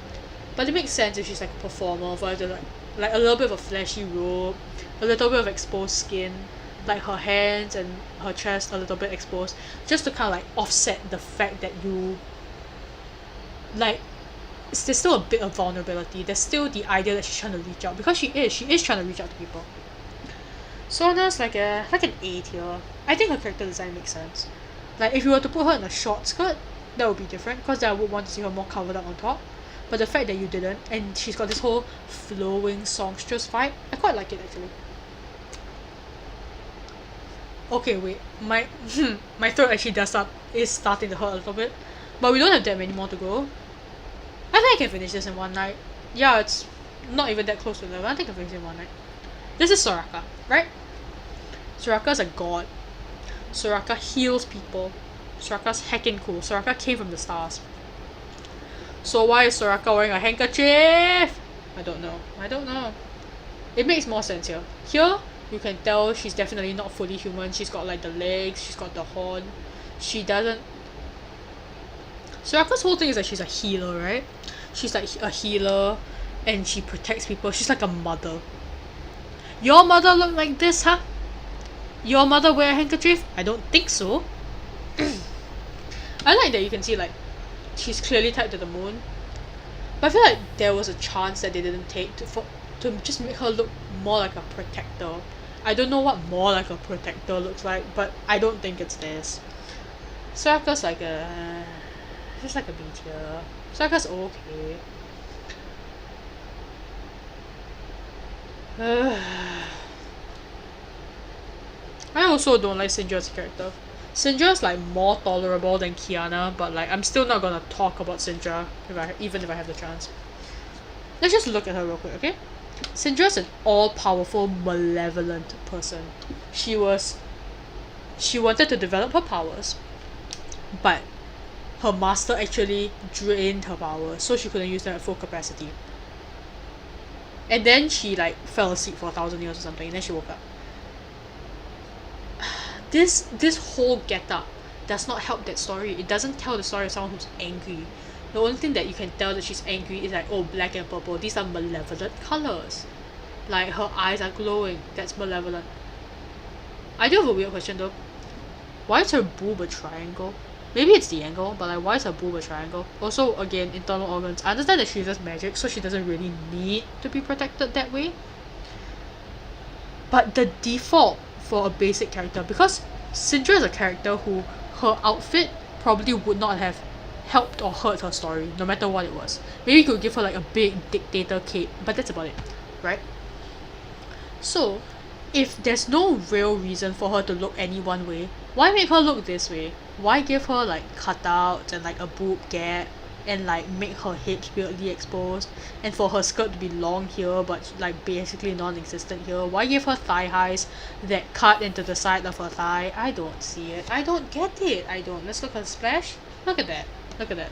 But it makes sense if she's like a performer, for her to like a little bit of a flashy robe, a little bit of exposed skin, like her hands and her chest a little bit exposed, just to kind of like offset the fact that you like there's still a bit of vulnerability. There's still the idea that she's trying to reach out, because she is trying to reach out to people. Sona's like an A tier. I think her character design makes sense. Like if you were to put her in a short skirt, that would be different, because then I would want to see her more covered up on top. But the fact that you didn't, and she's got this whole flowing songstress vibe, I quite like it actually. Okay, wait, my my throat actually is starting to hurt a little bit, but we don't have that many more to go. I think I can finish this in one night. Yeah, it's not even that close to 11. I think I can finish it in one night. This is Soraka, right? Soraka's a god. Soraka heals people. Soraka's heckin' cool. Soraka came from the stars. So why is Soraka wearing a handkerchief? I don't know. It makes more sense here. Here, you can tell she's definitely not fully human. She's got like the legs, she's got the horn. She doesn't... Soraka's whole thing is that she's a healer, right? She's like a healer and she protects people. She's like a mother. Your mother look like this, huh? Your mother wear a handkerchief? I don't think so. I like that you can see like she's clearly tied to the moon. But I feel like there was a chance that they didn't take to just make her look more like a protector. I don't know what more like a protector looks like, but I don't think it's this. Soraka's like a... just like a B tier. Soraka's okay. I also don't like Syndra's character. Syndra's like more tolerable than Kiana, but like I'm still not gonna talk about Syndra even if I have the chance. Let's just look at her real quick, okay? Syndra's an all-powerful, malevolent person. She wanted to develop her powers, but her master actually drained her powers, so she couldn't use them at full capacity. And then she like fell asleep for 1,000 years or something, and then she woke up. This whole getup does not help that story. It doesn't tell the story of someone who's angry. The only thing that you can tell that she's angry is like, oh, black and purple, these are malevolent colours. Like her eyes are glowing, that's malevolent. I do have a weird question though. Why is her boob a triangle? Maybe it's the angle, but like why is her boob a triangle? Also, again, internal organs. I understand that she uses magic, so she doesn't really need to be protected that way. But the default for a basic character, because Syndra is a character who her outfit probably would not have helped or hurt her story, no matter what it was. Maybe you could give her like a big dictator cape, but that's about it, right? So, if there's no real reason for her to look any one way, why make her look this way? Why give her like cutouts and like a boob gap and like make her hips weirdly exposed, and for her skirt to be long here but like basically non-existent here? Why give her thigh highs that cut into the side of her thigh? I don't see it. I don't get it. I don't. Let's look at the splash. Look at that. Look at that.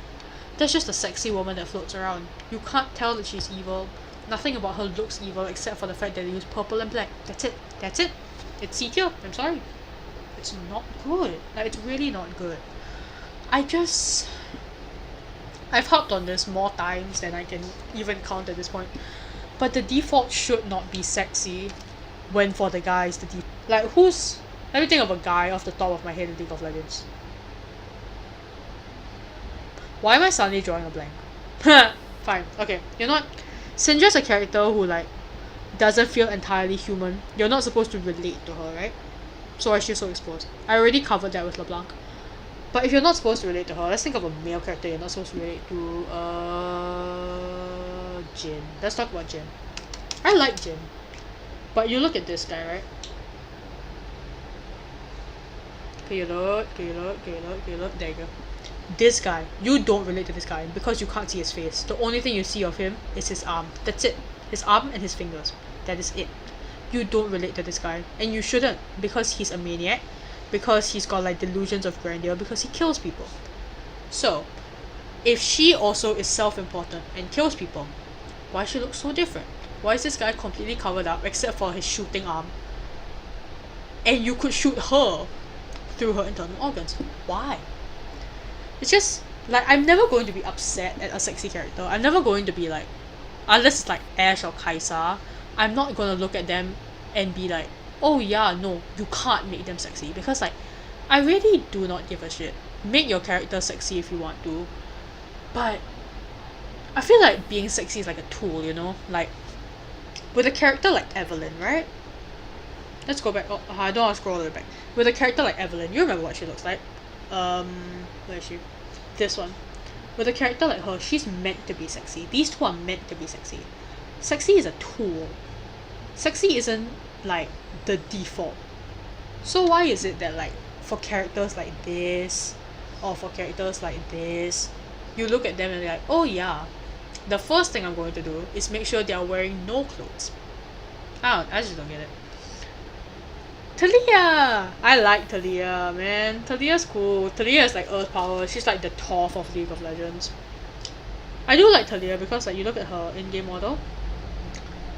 That's just a sexy woman that floats around. You can't tell that she's evil. Nothing about her looks evil except for the fact that they use purple and black. That's it. That's it. It's C tier. I'm sorry. It's not good. Like, it's really not good. I've harped on this more times than I can even count at this point. But the default should not be sexy when for the guys the like who's let me think of a guy off the top of my head in League of Legends. Why am I suddenly drawing a blank? Fine, okay. You're not Syndra's a character who like doesn't feel entirely human. You're not supposed to relate to her, right? So why is she so exposed? I already covered that with LeBlanc. But if you're not supposed to relate to her, let's think of a male character you're not supposed to relate to. Jhin. Let's talk about Jhin. I like Jhin. But you look at this guy, right? Can you look? There you go. This guy. You don't relate to this guy because you can't see his face. The only thing you see of him is his arm. That's it. His arm and his fingers. That is it. You don't relate to this guy. And you shouldn't, because he's a maniac. Because he's got like delusions of grandeur, because he kills people. So, if she also is self-important and kills people, why she looks so different? Why is this guy completely covered up except for his shooting arm? And you could shoot her through her internal organs. Why? It's just like, I'm never going to be upset at a sexy character. I'm never going to be like, unless it's like Ashe or Kai'Sa, I'm not gonna look at them and be like, oh yeah, no, you can't make them sexy, because like, I really do not give a shit. Make your character sexy if you want to, but I feel like being sexy is like a tool, you know? Like, with a character like Evelynn, right? Let's go back. Oh, I don't want to scroll all the way back. With a character like Evelynn, you remember what she looks like? Where is she? This one. With a character like her, she's meant to be sexy. These two are meant to be sexy. Sexy is a tool. Sexy isn't like the default. So why is it that like for characters like this or for characters like this, you look at them and you're like, oh yeah, the first thing I'm going to do is make sure they are wearing no clothes. I just don't get it. Taliyah! I like Taliyah, man. Taliyah's cool. Taliyah is like Earth Power. She's like the Toph of League of Legends. I do like Taliyah because like you look at her in-game model,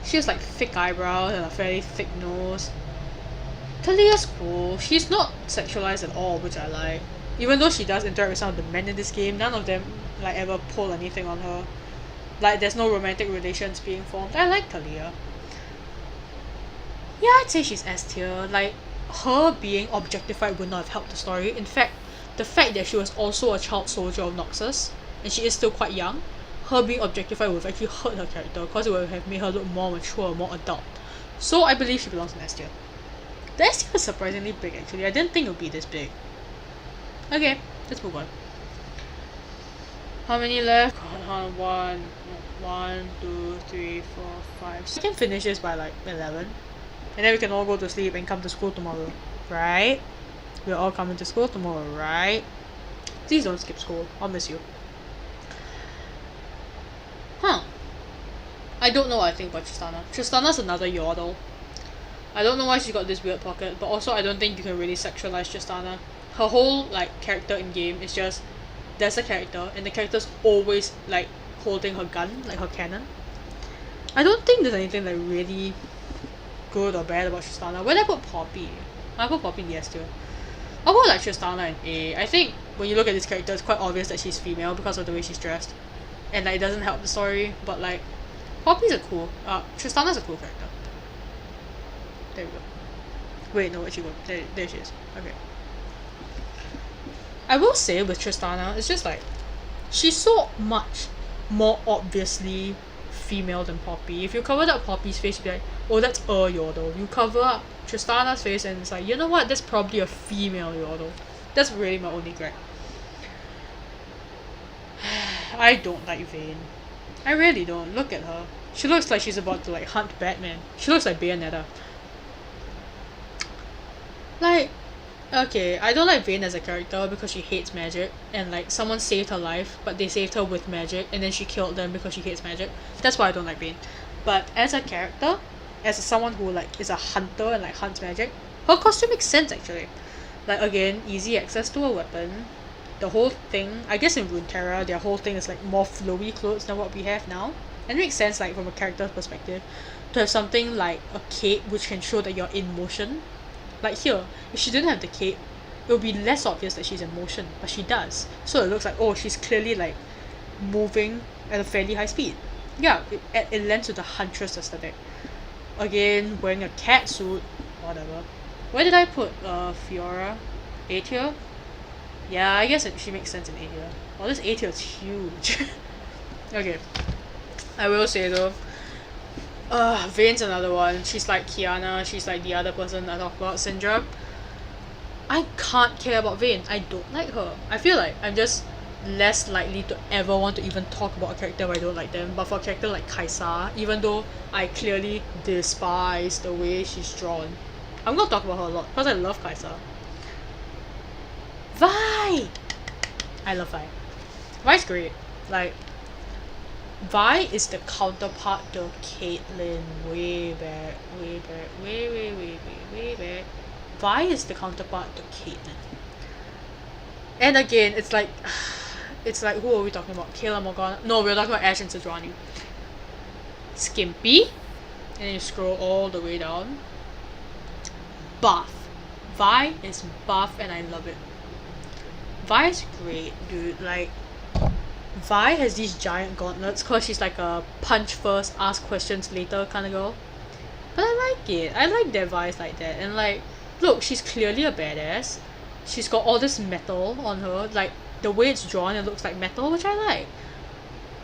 she has like thick eyebrows and a fairly thick nose. Taliyah's cool. She's not sexualized at all, which I like. Even though she does interact with some of the men in this game, none of them like ever pull anything on her. Like there's no romantic relations being formed. I like Taliyah. Yeah, I'd say she's S tier. Like, her being objectified would not have helped the story. In fact, the fact that she was also a child soldier of Noxus, and she is still quite young, her being objectified would have actually hurt her character, because it would have made her look more mature, more adult. So I believe she belongs in S tier. The S tier is surprisingly big actually. I didn't think it would be this big. Okay, let's move on. How many left? One, 2, 3, 4, 5. So I can finish this by like 11. And then we can all go to sleep and come to school tomorrow, right? We're all coming to school tomorrow, right? Please don't skip school. I'll miss you. Huh. I don't know what I think about Tristana. Tristana's another yordle. I don't know why she got this weird pocket, but also I don't think you can really sexualize Tristana. Her whole like character in game is just, there's a character and the character's always like holding her gun, like her cannon. I don't think there's anything like really good or bad about Tristana. Where did I put Poppy? I put Poppy in the S tier. I'll put like Tristana in A. I think when you look at this character, it's quite obvious that she's female because of the way she's dressed. And like it doesn't help the story, but like Poppy's a cool, Tristana's a cool character. There we go. Wait, no, where'd she go? There she is. Okay. I will say with Tristana, it's just like, she's so much more obviously female than Poppy. If you covered up Poppy's face, you'd be like, oh, that's a yordle. You cover up Tristana's face and it's like, you know what, that's probably a female yordle. That's really my only gripe. I don't like Vayne. I really don't. Look at her. She looks like she's about to like hunt Batman. She looks like Bayonetta. Like, okay, I don't like Vayne as a character because she hates magic, and like someone saved her life, but they saved her with magic, and then she killed them because she hates magic. That's why I don't like Vayne. But as a character, as someone who like is a hunter and like hunts magic, her costume makes sense actually. Like again, easy access to a weapon. The whole thing, I guess in Runeterra, their whole thing is like more flowy clothes than what we have now. And it makes sense like from a character's perspective to have something like a cape which can show that you're in motion. Like here, if she didn't have the cape, it would be less obvious that she's in motion, but she does. So it looks like, oh, she's clearly like moving at a fairly high speed. Yeah, it lends to the huntress aesthetic. Again, wearing a cat suit, whatever. Where did I put Fiora? A tier? Yeah, I guess she makes sense in A tier. Oh, this A tier is huge. Okay. I will say though, Vayne's another one. She's like Kiana, she's like the other person I talked about, Syndra. I can't care about Vayne. I don't like her. I feel like I'm just less likely to ever want to even talk about a character where I don't like them. But for a character like Kaisa, even though I clearly despise the way she's drawn, I'm gonna talk about her a lot because I love Kaisa. Vi! I love Vi. Vi's great. Like, Vi is the counterpart to Caitlyn way back. Way back. Vi is the counterpart to Caitlyn. And again, it's like who are we talking about? Kayla Morgana? No, we're talking about Ashe and Sejuani. Skimpy, and then you scroll all the way down. Buff. Vi is buff and I love it. Vi is great, dude. Like, Vi has these giant gauntlets because she's like a punch first, ask questions later kind of girl. But I like it. I like that Vi is like that. And like, look, she's clearly a badass. She's got all this metal on her. Like, the way it's drawn, it looks like metal, which I like.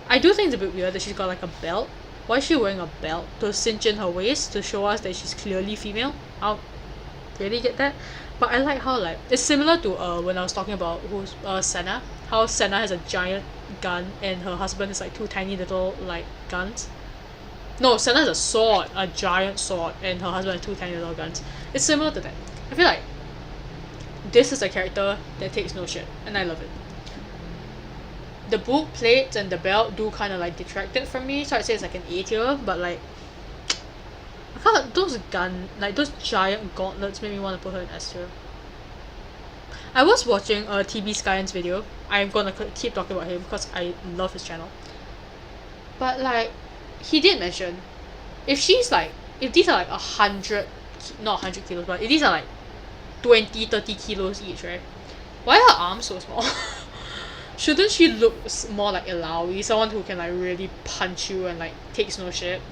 I do think it's a bit weird that she's got like a belt. Why is she wearing a belt? To cinch in her waist to show us that she's clearly female? I don't really get that. But I like how, like, it's similar to when I was talking about Senna. How Senna has a giant gun and her husband has like two tiny little like guns. No, Senna has a sword, a giant sword, and her husband has two tiny little guns. It's similar to that. I feel like this is a character that takes no shit, and I love it. The boot plates and the belt do kind of like detract it from me, so I'd say it's like an A tier, but like, I can't, those giant gauntlets make me want to put her in S tier. I was watching T B Skyen's video. I'm gonna keep talking about him because I love his channel. But like, he did mention, if these are like 100, not 100 kilos, but if these are like 20-30 kilos each, right? Why are her arms so small? Shouldn't she look more like Ilaoi, someone who can like really punch you and like takes no shit?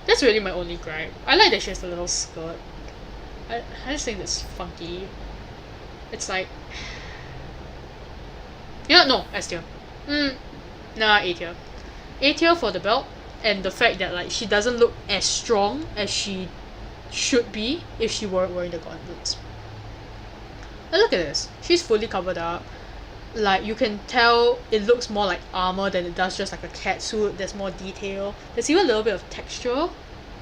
That's really my only gripe. I like that she has a little skirt. I just think that's funky. It's like, no, S tier. Nah, A tier. A tier for the belt and the fact that like she doesn't look as strong as she should be if she weren't wearing the gauntlets. And look at this. She's fully covered up. Like, you can tell it looks more like armor than it does just like a cat suit. There's more detail. There's even a little bit of texture.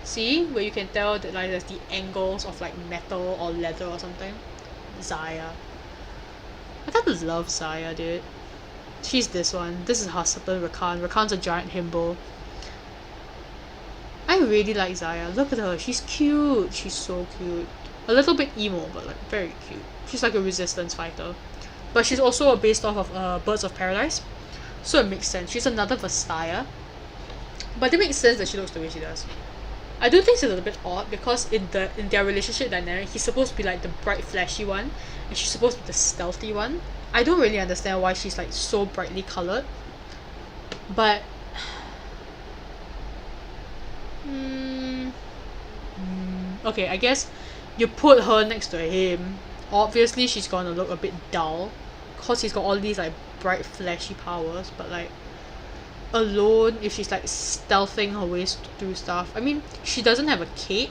See? Where you can tell that like there's the angles of like metal or leather or something. Xayah. I kind of love Xayah, dude. She's this one. This is her husband, Rakan. Rakan's a giant himbo. I really like Xayah. Look at her. She's cute. She's so cute. A little bit emo, but like very cute. She's like a resistance fighter. But she's also based off of Birds of Paradise. So it makes sense. She's another Vastaya. But it makes sense that she looks the way she does. I do think it's a little bit odd because in their relationship dynamic, he's supposed to be like the bright flashy one and she's supposed to be the stealthy one. I don't really understand why she's like so brightly coloured. But okay, I guess you put her next to him. Obviously she's gonna look a bit dull because he's got all these like bright flashy powers, but like alone, if she's like stealthing her way through stuff, I mean, she doesn't have a cape,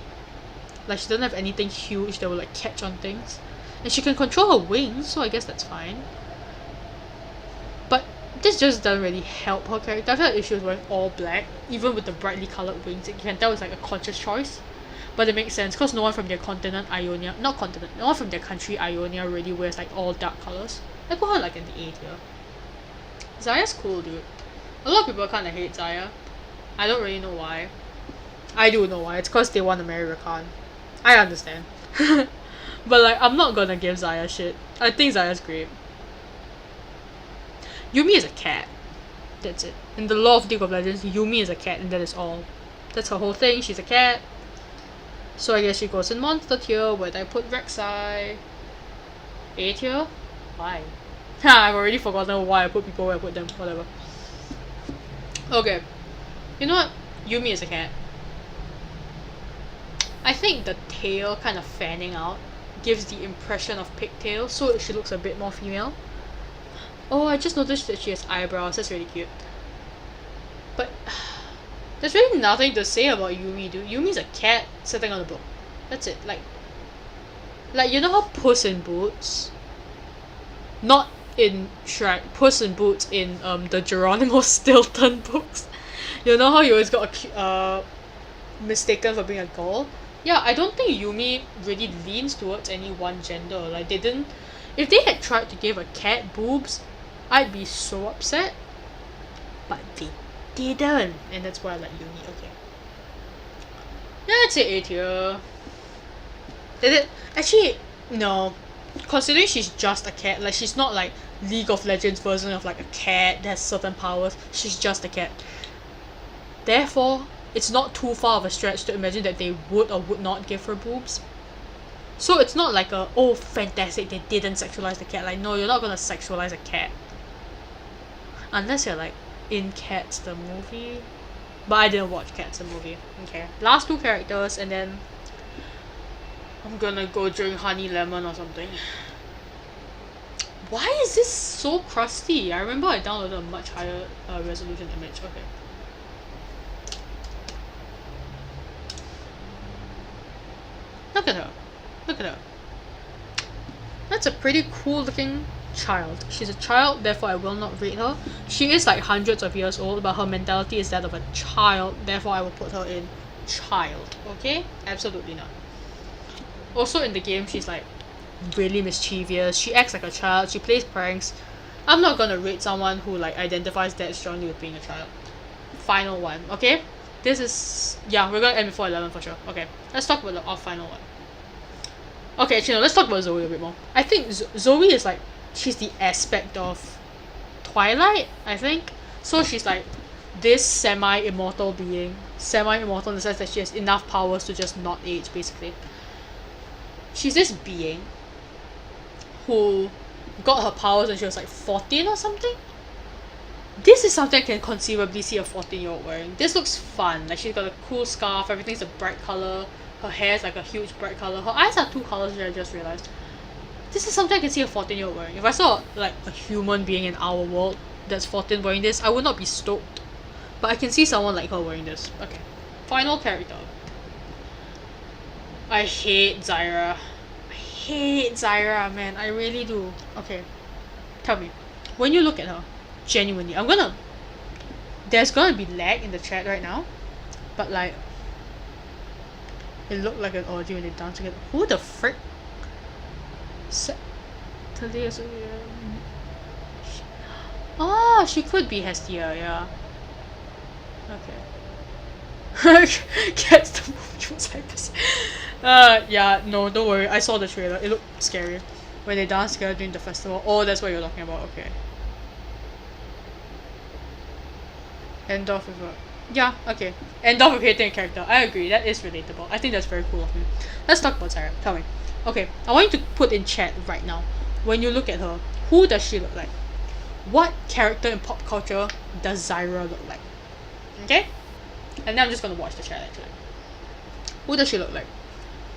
like she doesn't have anything huge that will like catch on things, and she can control her wings, so I guess that's fine. But this just doesn't really help her character. I feel like if she was wearing all black, even with the brightly coloured wings, you can tell it's like a conscious choice. But it makes sense because no one from their continent, Ionia, no one from their country, Ionia, really wears like all dark colours. I put her like in the A tier. Xayah's cool, dude. A lot of people kind of hate Xayah. I don't really know why. I do know why. It's because they want to marry Rakan. I understand. But like, I'm not gonna give Xayah shit. I think Xayah's great. Yuumi is a cat. That's it. In the lore of League of Legends, Yuumi is a cat and that is all. That's her whole thing. She's a cat. So I guess she goes in monster tier. Where did I put Rek'Sai? A tier? Why? I've already forgotten why I put people where I put them. Whatever. Okay. You know what? Yuumi is a cat. I think the tail kind of fanning out gives the impression of pigtail, so she looks a bit more female. Oh, I just noticed that she has eyebrows. That's really cute. But there's really nothing to say about Yuumi, dude. Yumi's a cat sitting on a book. That's it. Like you know how Puss in Boots, not in Shrek, Puss in Boots in the Geronimo Stilton books. You know how he always got mistaken for being a girl? Yeah, I don't think Yuumi really leans towards any one gender. Like they didn't. If they had tried to give a cat boobs, I'd be so upset. But they didn't, and that's why I like Yuumi. Okay. Yeah, I'd say A tier. Did it actually? No, considering she's just a cat. Like she's not like League of Legends version of like a cat that has certain powers. She's just a cat. Therefore, it's not too far of a stretch to imagine that they would or would not give her boobs. So it's not like a, oh fantastic, they didn't sexualize the cat. Like no, you're not gonna sexualize a cat. Unless you're like in Cats the movie. But I didn't watch Cats the movie. Okay. Last two characters and then I'm gonna go drink honey lemon or something. Why is this so crusty? I remember I downloaded a much higher resolution image. Okay. Look at her. Look at her. That's a pretty cool looking child. She's a child, therefore I will not rate her. She is like hundreds of years old, but her mentality is that of a child, therefore I will put her in child. Okay? Absolutely not. Also in the game, she's like really mischievous. She acts like a child. She plays pranks. I'm not gonna rate someone who like identifies that strongly with being a child. Final one. Okay? This is... yeah, we're gonna end before 11 for sure. Okay. Let's talk about our final one. Okay, actually no, let's talk about Zoe a bit more. I think Zoe is like... she's the aspect of Twilight, I think. So she's like this semi-immortal being. Semi-immortal in the sense that she has enough powers to just not age, basically. She's this being who got her powers when she was like 14 or something. This is something I can conceivably see a 14-year-old wearing. This looks fun. Like she's got a cool scarf, everything's a bright color. Her hair is like a huge bright color. Her eyes are two colors, which I just realized. This is something I can see a 14-year-old wearing. If I saw like a human being in our world that's 14 wearing this, I would not be stoked. But I can see someone like her wearing this. Okay. Final character. I hate Zyra. I hate Zyra, man. I really do. Okay. Tell me. When you look at her, genuinely, there's gonna be lag in the chat right now. But like, it looked like an audio when they dance together. Who the frick? Oh, she could be Hestia, yeah. Okay. Gets the movie. Yeah, no, don't worry. I saw the trailer. It looked scary. When they dance together during the festival. Oh, that's what you're talking about. Okay. End off with a... yeah, okay. End off with hating a character. I agree. That is relatable. I think that's very cool of me. Let's talk about Zyra. Tell me. Okay, I want you to put in chat right now. When you look at her, who does she look like? What character in pop culture does Zyra look like? Okay? And then I'm just gonna watch the chat actually. Who does she look like?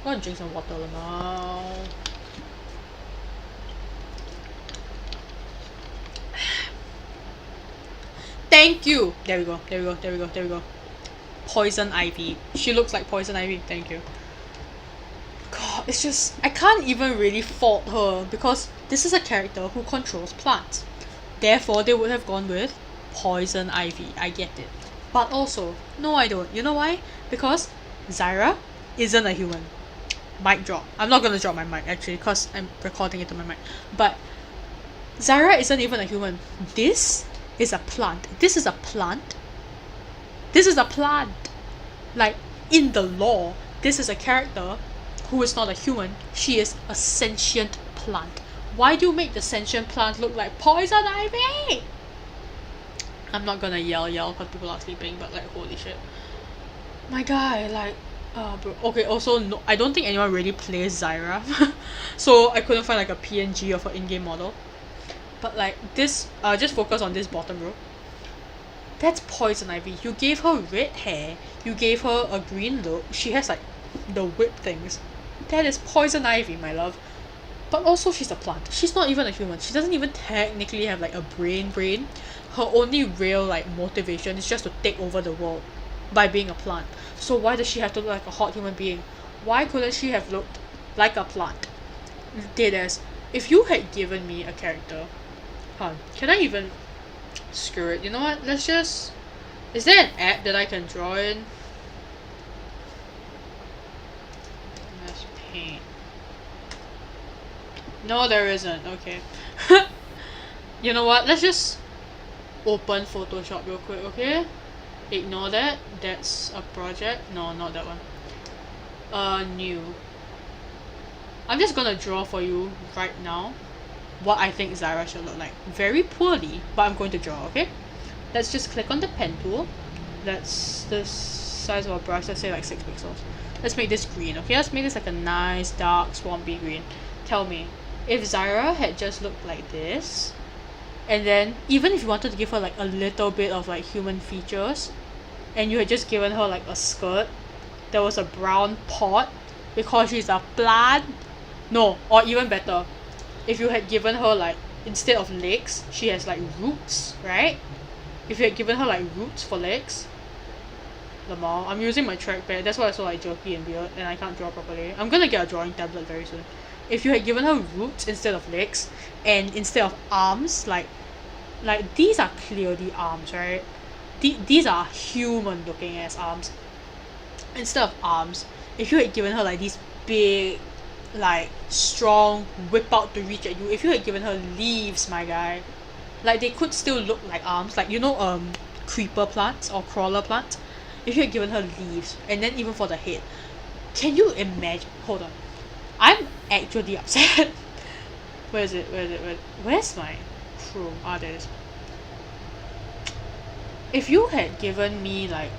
I'm gonna drink some water now. Thank you! There we go, there we go, there we go, there we go. Poison Ivy. She looks like Poison Ivy. Thank you. God, it's just... I can't even really fault her because this is a character who controls plants. Therefore, they would have gone with Poison Ivy. I get it. But also, no I don't. You know why? Because Zyra isn't a human. Mic drop. I'm not gonna drop my mic actually because I'm recording it on my mic. But Zyra isn't even a human. This is a plant. This is a plant. This is a plant. Like, in the lore, this is a character who is not a human. She is a sentient plant. Why do you make the sentient plant look like Poison Ivy? I'm not gonna yell because people are sleeping, but like, holy shit. My guy, like, Bro. Okay, also, no, I don't think anyone really plays Zyra. So I couldn't find like a PNG of her in-game model. But like this, just focus on this bottom row. That's Poison Ivy. You gave her red hair. You gave her a green look. She has like the whip things. That is Poison Ivy, my love. But also she's a plant. She's not even a human. She doesn't even technically have like a brain. Her only real like motivation is just to take over the world by being a plant. So why does she have to look like a hot human being? Why couldn't she have looked like a plant? Deadass. If you had given me a character, can I even screw it? You know what? Let's just. Is there an app that I can draw in? Let's paint. No, there isn't. Okay. You know what? Let's just open Photoshop real quick, okay? Ignore that. That's a project. No, not that one. New. I'm just gonna draw for you right now what I think Zyra should look like. Very poorly, but I'm going to draw, okay? Let's just click on the pen tool. That's the size of our brush. Let's say like 6 pixels. Let's make this green, okay? Let's make this like a nice dark swampy green. Tell me, if Zyra had just looked like this, and then even if you wanted to give her like a little bit of like human features, and you had just given her like a skirt, there was a brown pot because she's a plant. No, or even better, if you had given her like, instead of legs, she has like roots, right? If you had given her like roots for legs, Lamar, I'm using my trackpad, that's why I so like jerky and weird and I can't draw properly. I'm gonna get a drawing tablet very soon. If you had given her roots instead of legs, and instead of arms, like these are clearly arms, right? These are human looking as arms. Instead of arms, if you had given her like these big, like strong whip out to reach at you, if you had given her leaves, my guy, like they could still look like arms, like, you know, creeper plants or crawler plants. If you had given her leaves, and then even for the head, can you imagine? Hold on, I'm actually upset. Where is it? Where's my chrome? Ah, there it is. If you had given me like,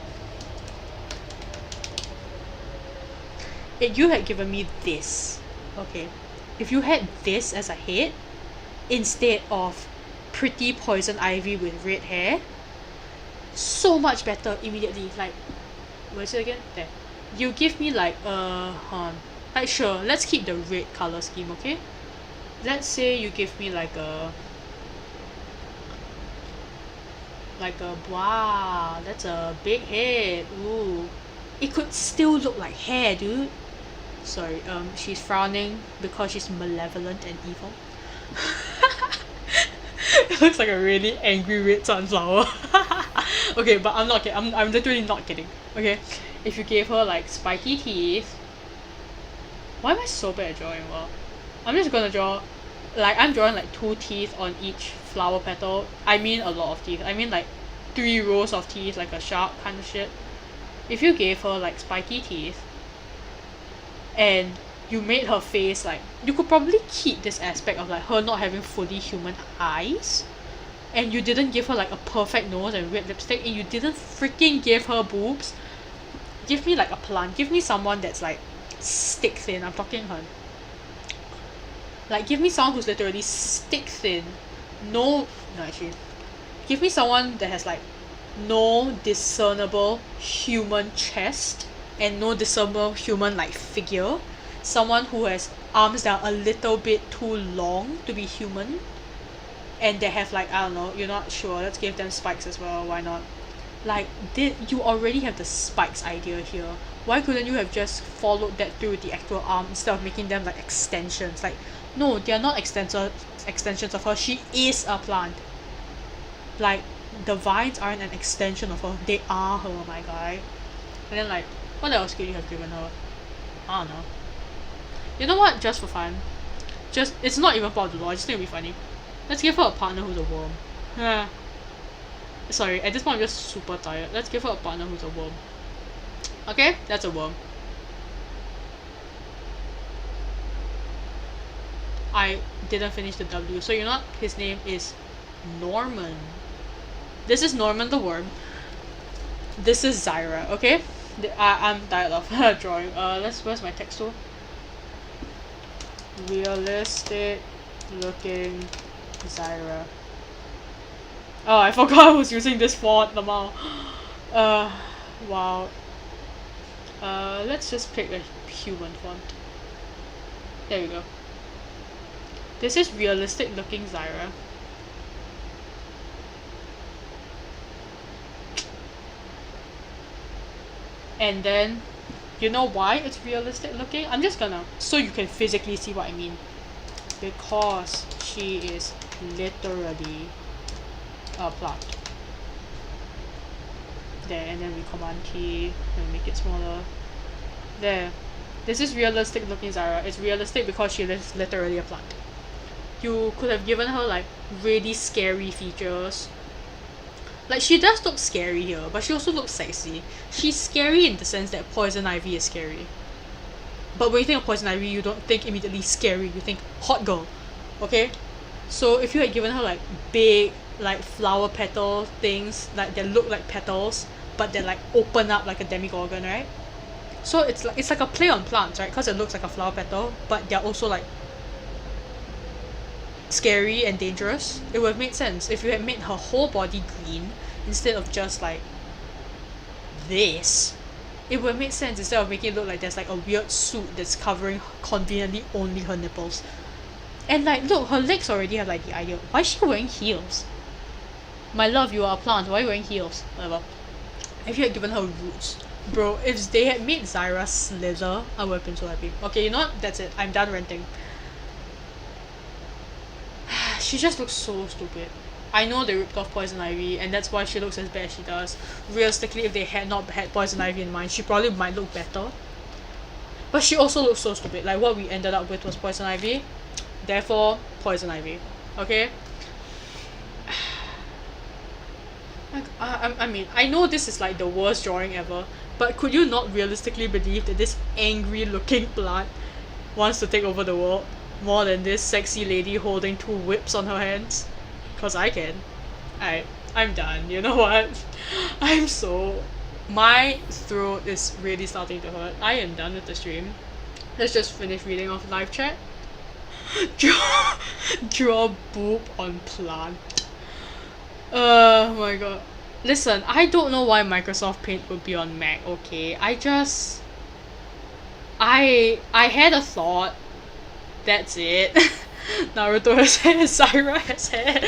if you had given me this, okay, if you had this as a head instead of pretty Poison Ivy with red hair, so much better immediately. Like, where is it again? There. You give me like like, sure, let's keep the red color scheme, okay? Let's say you give me like a wow, that's a big head. Ooh, it could still look like hair, dude. Sorry, she's frowning because she's malevolent and evil. It looks like a really angry red sunflower. Okay, but I'm not kidding. I'm literally not kidding. Okay, if you gave her like spiky teeth. Why am I so bad at drawing? Well, I'm just gonna draw, like, I'm drawing like 2 teeth on each flower petal. I mean a lot of teeth. I mean like 3 rows of teeth, like a shark kind of shit. If you gave her like spiky teeth, and you made her face like, you could probably keep this aspect of like her not having fully human eyes, and you didn't give her like a perfect nose and red lipstick, and you didn't freaking give her boobs. Give me like a plant. Give me someone that's like stick thin. I'm talking her. Like, give me someone who's literally stick thin. No, actually, give me someone that has like no discernible human chest and no discernible human like figure. Someone who has arms that are a little bit too long to be human, and they have like, I don't know, you're not sure, let's give them spikes as well, why not? Like, you already have the spikes idea here. Why couldn't you have just followed that through with the actual arm instead of making them like extensions? Like, no, they are not extensions of her. She is a plant. Like, the vines aren't an extension of her. They are her, my guy. And then like, what else could you have given her? I don't know. You know what? Just for fun. Just, it's not even part of the law. I just think it'd be funny. Let's give her a partner who's a worm. Sorry, at this point I'm just super tired. Let's give her a partner who's a worm. Okay, that's a worm. I didn't finish the W, so you know what? His name is Norman. This is Norman the worm. This is Zyra, okay? I'm tired of drawing. Where's my text tool? Realistic looking Zyra. Oh, I forgot I was using this font, Lamau. Wow. Let's just pick a human font. There we go. This is realistic looking Zyra. And then, you know why it's realistic looking? I'm just gonna, so you can physically see what I mean. Because she is literally a plant. There, and then we command T and make it smaller. There. This is realistic looking Zyra. It's realistic because she is literally a plant. You could have given her like really scary features. Like, she does look scary here, but she also looks sexy. She's scary in the sense that Poison Ivy is scary. But when you think of Poison Ivy, you don't think immediately scary, you think hot girl. Okay? So if you had given her like big, like flower petal things, like that look like petals, but they like open up like a demigorgon, right? So it's like a play on plants, right? Because it looks like a flower petal, but they're also like scary and dangerous. It would have made sense if you had made her whole body green instead of just like this. It would have made sense instead of making it look like there's like a weird suit that's covering conveniently only her nipples. And like, look, her legs already have like the idea. Why is she wearing heels? My love, you are a plant. Why are you wearing heels? Whatever. If you had given her roots. Bro, if they had made Zyra slither, I would have been so happy. Okay, you know what? That's it. I'm done ranting. She just looks so stupid. I know they ripped off Poison Ivy, and that's why she looks as bad as she does. Realistically, if they had not had Poison Ivy in mind, she probably might look better. But she also looks so stupid. Like, what we ended up with was Poison Ivy. Therefore, Poison Ivy. Okay? Like, I mean, I know this is like the worst drawing ever, but could you not realistically believe that this angry looking plant wants to take over the world more than this sexy lady holding two whips on her hands? Cause I can. I'm done. You know what? My throat is really starting to hurt. I am done with the stream. Let's just finish reading off live chat. Draw boob on plant. Oh my god. Listen, I don't know why Microsoft Paint would be on Mac, okay? I had a thought. That's it. Naruto has hair, Zyra has hair.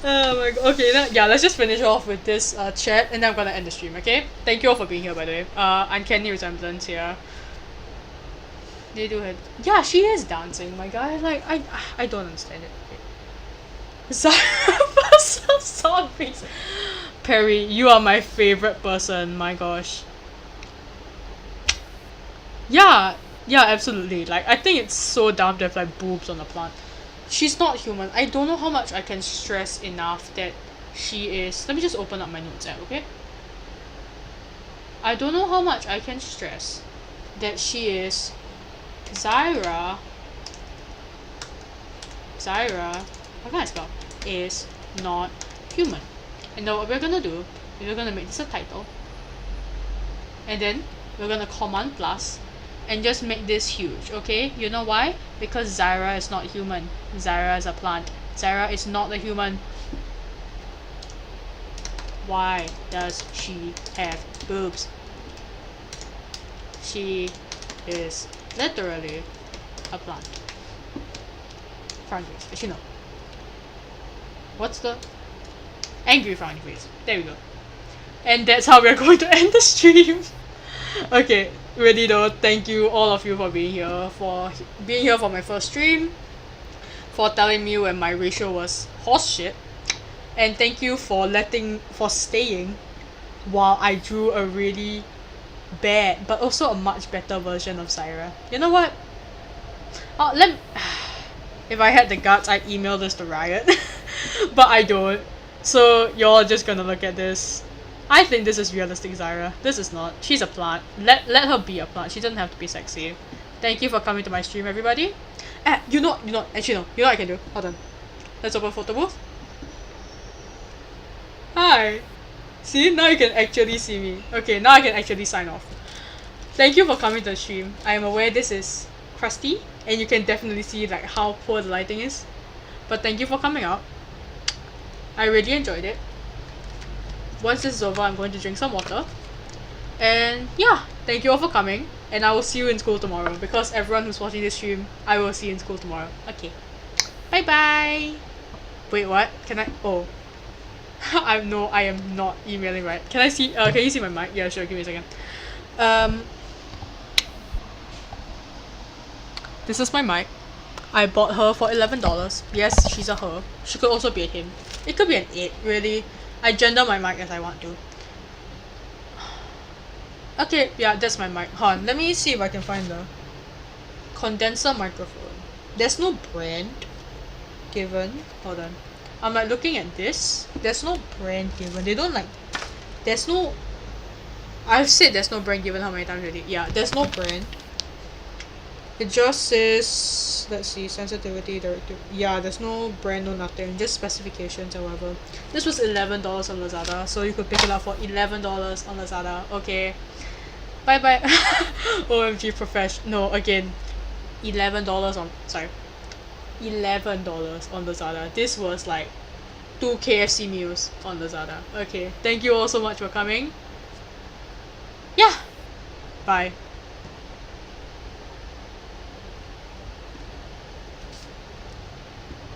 Oh my god. Okay, let's just finish off with this chat and then I'm gonna end the stream, okay? Thank you all for being here, by the way. Uncanny resemblance here. They do have... Yeah, she is dancing, my guy. Like, I don't understand it. Okay. Zyra versus zombies. Perry, you are my favorite person, my gosh. Yeah, absolutely. Like, I think it's so dumb to have like boobs on a plant. She's not human. I don't know how much I can stress enough that she is... Let me just open up my notes app, okay? I don't know how much I can stress that she is... Zyra, how can I spell? Is not human. And now what we're gonna do is we're gonna make this a title. And then we're gonna command plus and just make this huge, okay? You know why? Because Zyra is not human. Zyra is a plant. Zyra is not a human. Why does she have boobs? She is literally a plant. Frowny face, actually no. What's the... Angry frowny face. There we go. And that's how we're going to end the stream. Okay, really though, thank you all of you for being here. For being here for my first stream. For telling me when my ratio was horse shit. And thank you for staying while I drew a really bad, but also a much better version of Zyra. You know what? If I had the guts, I'd email this to Riot. But I don't. So you're just gonna look at this. I think this is realistic Zyra. This is not. She's a plant. Let her be a plant. She doesn't have to be sexy. Thank you for coming to my stream, everybody. You know, actually no. You know what I can do? Hold on. Let's open photo booth. Hi. See, now you can actually see me. Okay, now I can actually sign off. Thank you for coming to the stream. I am aware this is crusty, and you can definitely see like how poor the lighting is. But thank you for coming out. I really enjoyed it. Once this is over, I'm going to drink some water. And yeah, thank you all for coming. And I will see you in school tomorrow. Because everyone who's watching this stream, I will see you in school tomorrow. Okay. Bye bye. Wait, what? Can I? Oh. I am not emailing right. Can I see? Can you see my mic? Yeah, sure. Give me a second. This is my mic. I bought her for $11. Yes, she's a her. She could also be a him. It could be an it, really. I gender my mic as I want to. Okay, yeah, that's my mic. Hold on, let me see if I can find the condenser microphone. There's no brand given. Hold on. I'm like looking at this. There's no brand given. They don't like. There's no. I've said there's no brand given how many times already? Yeah, there's no brand. It just says, let's see, sensitivity, directive. Yeah, there's no brand, no nothing, just specifications or whatever. This was $11 on Lazada, so you could pick it up for $11 on Lazada. Okay. Bye bye. OMG no, again. $11 on, sorry. $11 on Lazada. This was like 2 KFC meals on Lazada. Okay. Thank you all so much for coming. Yeah. Bye.